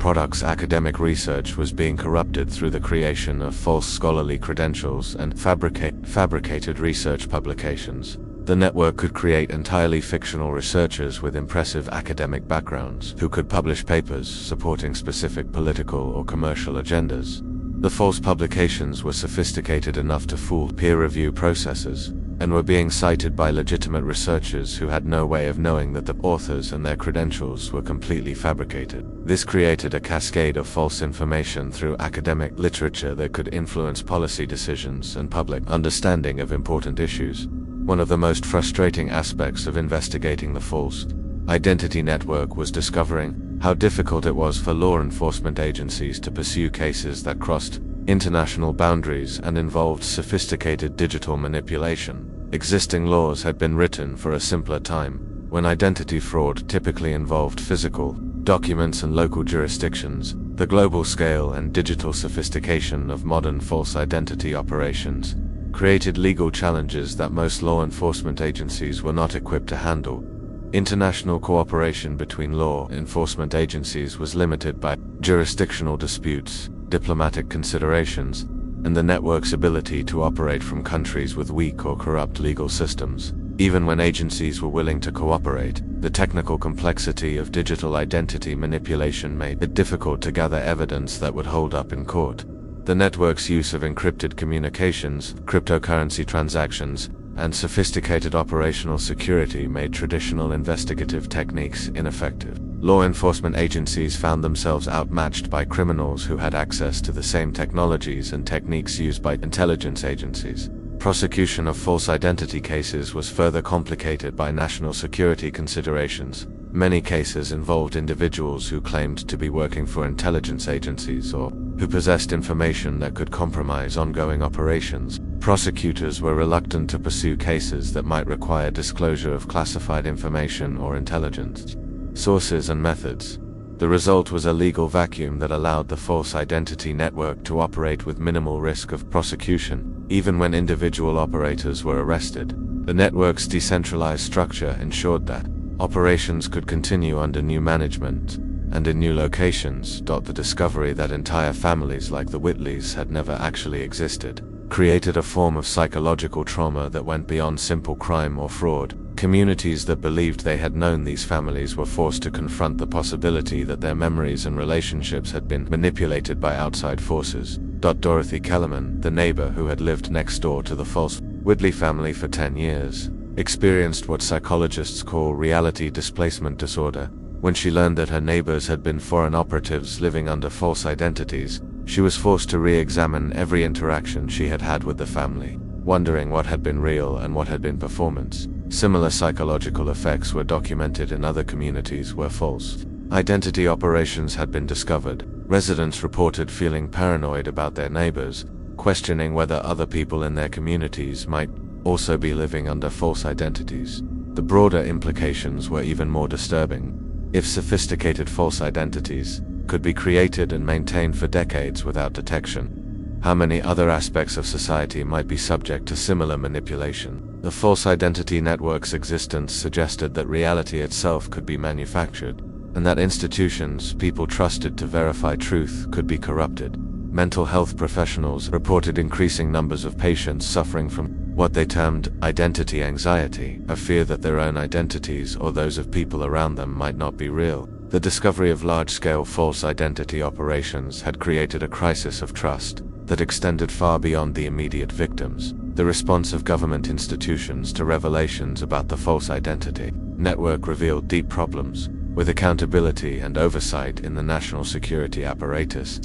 Products' academic research was being corrupted through the creation of false scholarly credentials and fabricated research publications. The network could create entirely fictional researchers with impressive academic backgrounds who could publish papers supporting specific political or commercial agendas. The false publications were sophisticated enough to fool peer review processes, and were being cited by legitimate researchers who had no way of knowing that the authors and their credentials were completely fabricated. This created a cascade of false information through academic literature that could influence policy decisions and public understanding of important issues. One of the most frustrating aspects of investigating the false identity network was discovering how difficult it was for law enforcement agencies to pursue cases that crossed international boundaries and involved sophisticated digital manipulation. Existing laws had been written for a simpler time, when identity fraud typically involved physical documents and local jurisdictions. The global scale and digital sophistication of modern false identity operations created legal challenges that most law enforcement agencies were not equipped to handle. International cooperation between law enforcement agencies was limited by jurisdictional disputes, diplomatic considerations, and the network's ability to operate from countries with weak or corrupt legal systems. Even when agencies were willing to cooperate, the technical complexity of digital identity manipulation made it difficult to gather evidence that would hold up in court. The network's use of encrypted communications, cryptocurrency transactions, and sophisticated operational security made traditional investigative techniques ineffective. Law enforcement agencies found themselves outmatched by criminals who had access to the same technologies and techniques used by intelligence agencies. Prosecution of false identity cases was further complicated by national security considerations. Many cases involved individuals who claimed to be working for intelligence agencies or who possessed information that could compromise ongoing operations. Prosecutors were reluctant to pursue cases that might require disclosure of classified information or intelligence sources and methods. The result was a legal vacuum that allowed the false identity network to operate with minimal risk of prosecution, even when individual operators were arrested. The network's decentralized structure ensured that operations could continue under new management, and in new locations. The discovery that entire families like the Whitleys had never actually existed created a form of psychological trauma that went beyond simple crime or fraud. Communities that believed they had known these families were forced to confront the possibility that their memories and relationships had been manipulated by outside forces. Dorothy Kellerman, the neighbor who had lived next door to the false Whitley family for 10 years, experienced what psychologists call reality displacement disorder. When she learned that her neighbors had been foreign operatives living under false identities, she was forced to re-examine every interaction she had had with the family, wondering what had been real and what had been performance. Similar psychological effects were documented in other communities where false identity operations had been discovered. Residents reported feeling paranoid about their neighbors, questioning whether other people in their communities might also be living under false identities. The broader implications were even more disturbing. If sophisticated false identities could be created and maintained for decades without detection, how many other aspects of society might be subject to similar manipulation? The false identity network's existence suggested that reality itself could be manufactured, and that institutions people trusted to verify truth could be corrupted. Mental health professionals reported increasing numbers of patients suffering from what they termed identity anxiety, a fear that their own identities or those of people around them might not be real. The discovery of large-scale false identity operations had created a crisis of trust that extended far beyond the immediate victims. The response of government institutions to revelations about the false identity network revealed deep problems with accountability and oversight in the national security apparatus.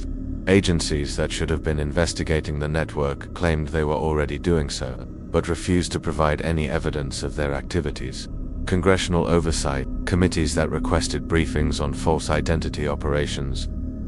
Agencies that should have been investigating the network claimed they were already doing so, but refused to provide any evidence of their activities. Congressional oversight committees that requested briefings on false identity operations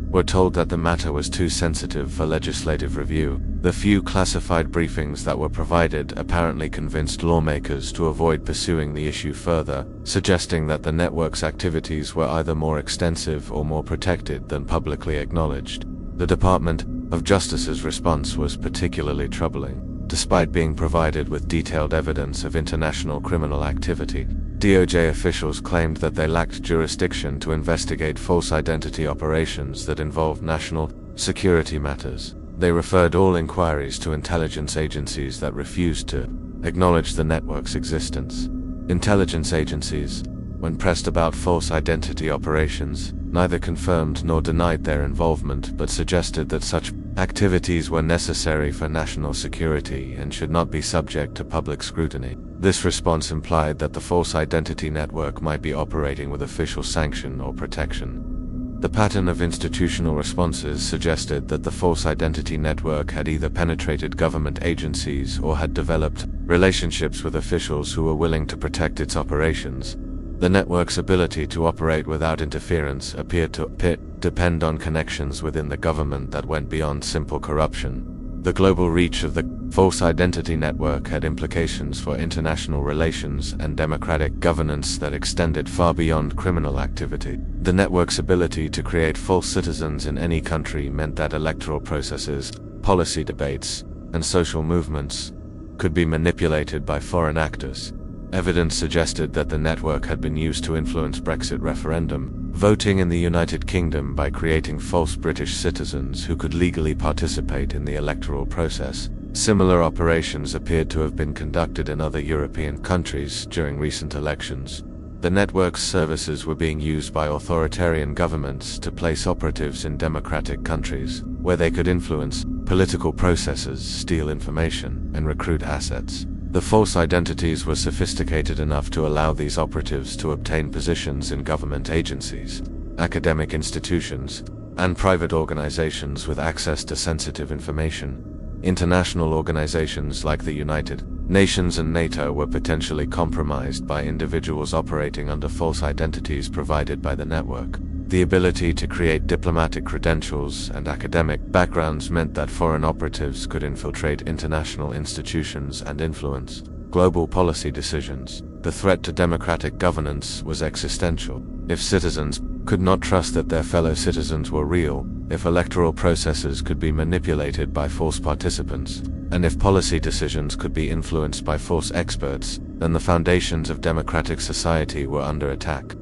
were told that the matter was too sensitive for legislative review. The few classified briefings that were provided apparently convinced lawmakers to avoid pursuing the issue further, suggesting that the network's activities were either more extensive or more protected than publicly acknowledged. The Department of Justice's response was particularly troubling. Despite being provided with detailed evidence of international criminal activity, DOJ officials claimed that they lacked jurisdiction to investigate false identity operations that involved national security matters. They referred all inquiries to intelligence agencies that refused to acknowledge the network's existence. Intelligence agencies, when pressed about false identity operations, neither confirmed nor denied their involvement but suggested that such activities were necessary for national security and should not be subject to public scrutiny. This response implied that the false identity network might be operating with official sanction or protection. The pattern of institutional responses suggested that the false identity network had either penetrated government agencies or had developed relationships with officials who were willing to protect its operations. The network's ability to operate without interference appeared to depend on connections within the government that went beyond simple corruption. The global reach of the false identity network had implications for international relations and democratic governance that extended far beyond criminal activity. The network's ability to create false citizens in any country meant that electoral processes, policy debates, and social movements could be manipulated by foreign actors. Evidence suggested that the network had been used to influence Brexit referendum voting in the United Kingdom by creating false British citizens who could legally participate in the electoral process. Similar operations appeared to have been conducted in other European countries during recent elections. The network's services were being used by authoritarian governments to place operatives in democratic countries, where they could influence political processes, steal information, and recruit assets. The false identities were sophisticated enough to allow these operatives to obtain positions in government agencies, academic institutions, and private organizations with access to sensitive information. International organizations like the United Nations and NATO were potentially compromised by individuals operating under false identities provided by the network. The ability to create diplomatic credentials and academic backgrounds meant that foreign operatives could infiltrate international institutions and influence global policy decisions. The threat to democratic governance was existential. If citizens could not trust that their fellow citizens were real, if electoral processes could be manipulated by false participants, and if policy decisions could be influenced by false experts, then the foundations of democratic society were under attack.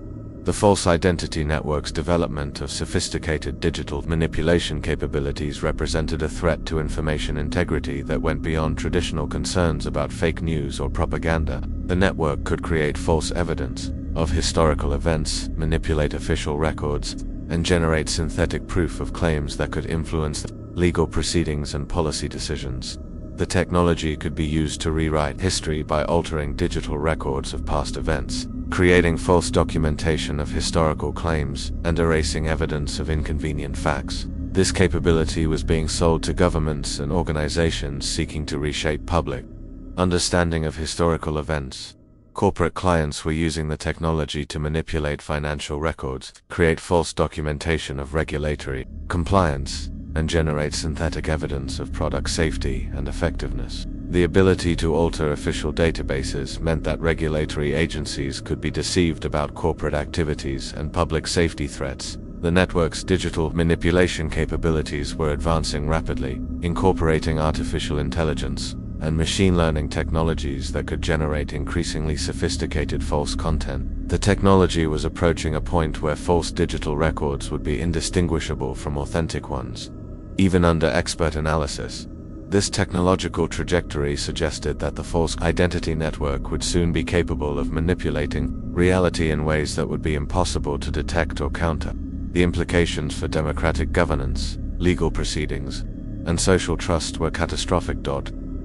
The false identity network's development of sophisticated digital manipulation capabilities represented a threat to information integrity that went beyond traditional concerns about fake news or propaganda. The network could create false evidence of historical events, manipulate official records, and generate synthetic proof of claims that could influence legal proceedings and policy decisions. The technology could be used to rewrite history by altering digital records of past events, creating false documentation of historical claims, and erasing evidence of inconvenient facts. This capability was being sold to governments and organizations seeking to reshape public understanding of historical events. Corporate clients were using the technology to manipulate financial records, create false documentation of regulatory compliance, and generate synthetic evidence of product safety and effectiveness. The ability to alter official databases meant that regulatory agencies could be deceived about corporate activities and public safety threats. The network's digital manipulation capabilities were advancing rapidly, incorporating artificial intelligence and machine learning technologies that could generate increasingly sophisticated false content. The technology was approaching a point where false digital records would be indistinguishable from authentic ones, even under expert analysis. This technological trajectory suggested that the false identity network would soon be capable of manipulating reality in ways that would be impossible to detect or counter. The implications for democratic governance, legal proceedings, and social trust were catastrophic.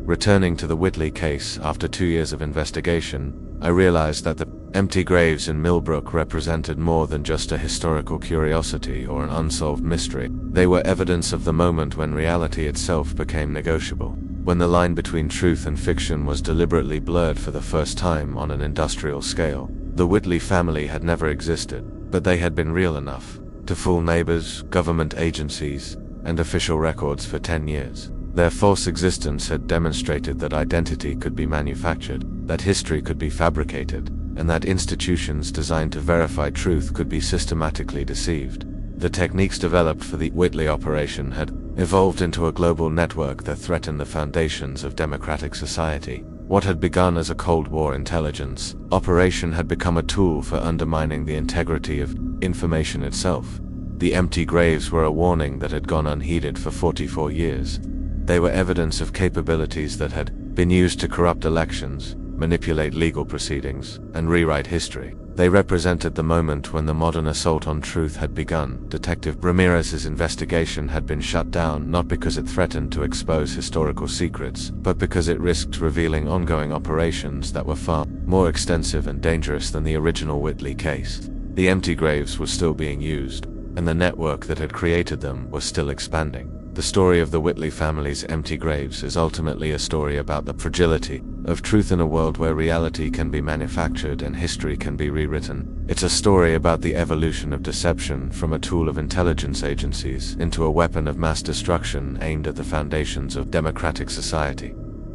Returning to the Whitley case after 2 years of investigation, I realized that the empty graves in Millbrook represented more than just a historical curiosity or an unsolved mystery. They were evidence of the moment when reality itself became negotiable, when the line between truth and fiction was deliberately blurred for the first time on an industrial scale. The Whitley family had never existed, but they had been real enough to fool neighbors, government agencies, and official records for 10 years. Their false existence had demonstrated that identity could be manufactured, that history could be fabricated, and that institutions designed to verify truth could be systematically deceived. The techniques developed for the Whitley operation had evolved into a global network that threatened the foundations of democratic society. What had begun as a Cold War intelligence operation had become a tool for undermining the integrity of information itself. The empty graves were a warning that had gone unheeded for 44 years. They were evidence of capabilities that had been used to corrupt elections, manipulate legal proceedings, and rewrite history. They represented the moment when the modern assault on truth had begun. Detective Ramirez's investigation had been shut down not because it threatened to expose historical secrets, but because it risked revealing ongoing operations that were far more extensive and dangerous than the original Whitley case. The empty graves were still being used, and the network that had created them was still expanding. The story of the Whitley family's empty graves is ultimately a story about the fragility of truth in a world where reality can be manufactured and history can be rewritten. It's a story about the evolution of deception from a tool of intelligence agencies into a weapon of mass destruction aimed at the foundations of democratic society.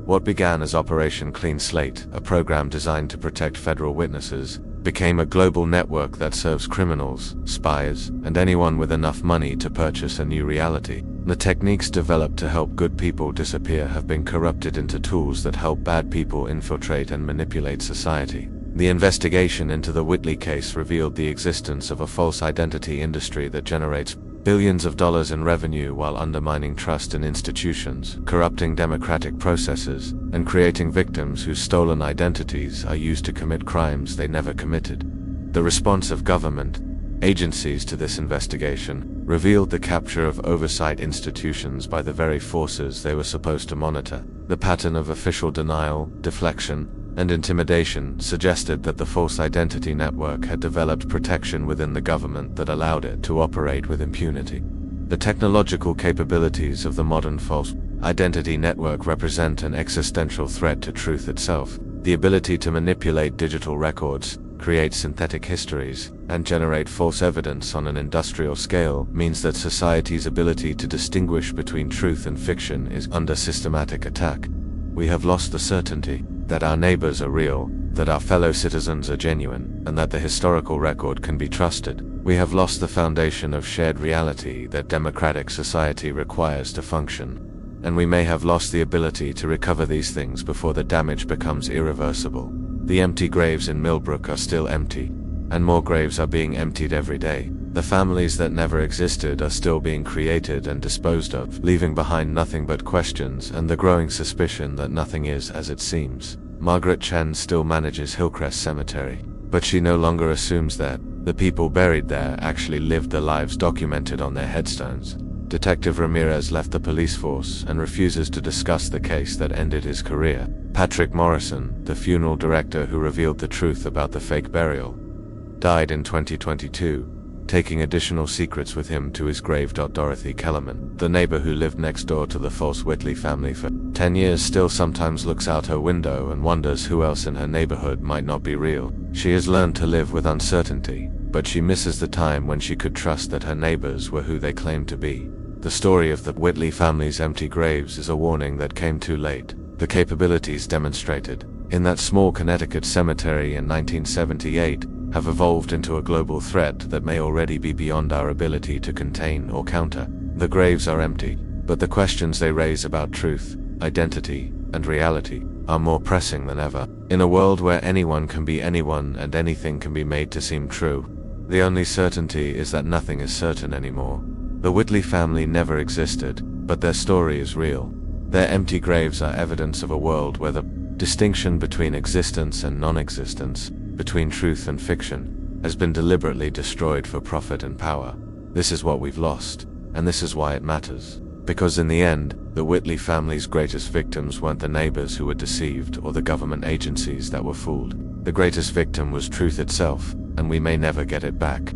What began as Operation Clean Slate, a program designed to protect federal witnesses, became a global network that serves criminals, spies, and anyone with enough money to purchase a new reality. The techniques developed to help good people disappear have been corrupted into tools that help bad people infiltrate and manipulate society. The investigation into the Whitley case revealed the existence of a false identity industry that generates billions of dollars in revenue while undermining trust in institutions, corrupting democratic processes, and creating victims whose stolen identities are used to commit crimes they never committed. The response of government agencies to this investigation revealed the capture of oversight institutions by the very forces they were supposed to monitor. The pattern of official denial, deflection, and intimidation suggested that the false identity network had developed protection within the government that allowed it to operate with impunity. The technological capabilities of the modern false identity network represent an existential threat to truth itself. The ability to manipulate digital records, create synthetic histories, and generate false evidence on an industrial scale means that society's ability to distinguish between truth and fiction is under systematic attack. We have lost the certainty that our neighbors are real, that our fellow citizens are genuine, and that the historical record can be trusted. We have lost the foundation of shared reality that democratic society requires to function, and we may have lost the ability to recover these things before the damage becomes irreversible. The empty graves in Millbrook are still empty, and more graves are being emptied every day. The families that never existed are still being created and disposed of, leaving behind nothing but questions and the growing suspicion that nothing is as it seems. Margaret Chen still manages Hillcrest Cemetery, but she no longer assumes that the people buried there actually lived the lives documented on their headstones. Detective Ramirez left the police force and refuses to discuss the case that ended his career. Patrick Morrison, the funeral director who revealed the truth about the fake burial, died in 2022, taking additional secrets with him to his grave. Dorothy Kellerman, the neighbor who lived next door to the false Whitley family for 10 years, still sometimes looks out her window and wonders who else in her neighborhood might not be real. She has learned to live with uncertainty, but she misses the time when she could trust that her neighbors were who they claimed to be. The story of the Whitley family's empty graves is a warning that came too late. The capabilities demonstrated in that small Connecticut cemetery in 1978 have evolved into a global threat that may already be beyond our ability to contain or counter. The graves are empty, but the questions they raise about truth, identity, and reality are more pressing than ever. In a world where anyone can be anyone and anything can be made to seem true, the only certainty is that nothing is certain anymore. The Whitley family never existed, but their story is real. Their empty graves are evidence of a world where the distinction between existence and non-existence, between truth and fiction, has been deliberately destroyed for profit and power. This is what we've lost, and this is why it matters. Because in the end, the Whitley family's greatest victims weren't the neighbors who were deceived or the government agencies that were fooled. The greatest victim was truth itself, and we may never get it back.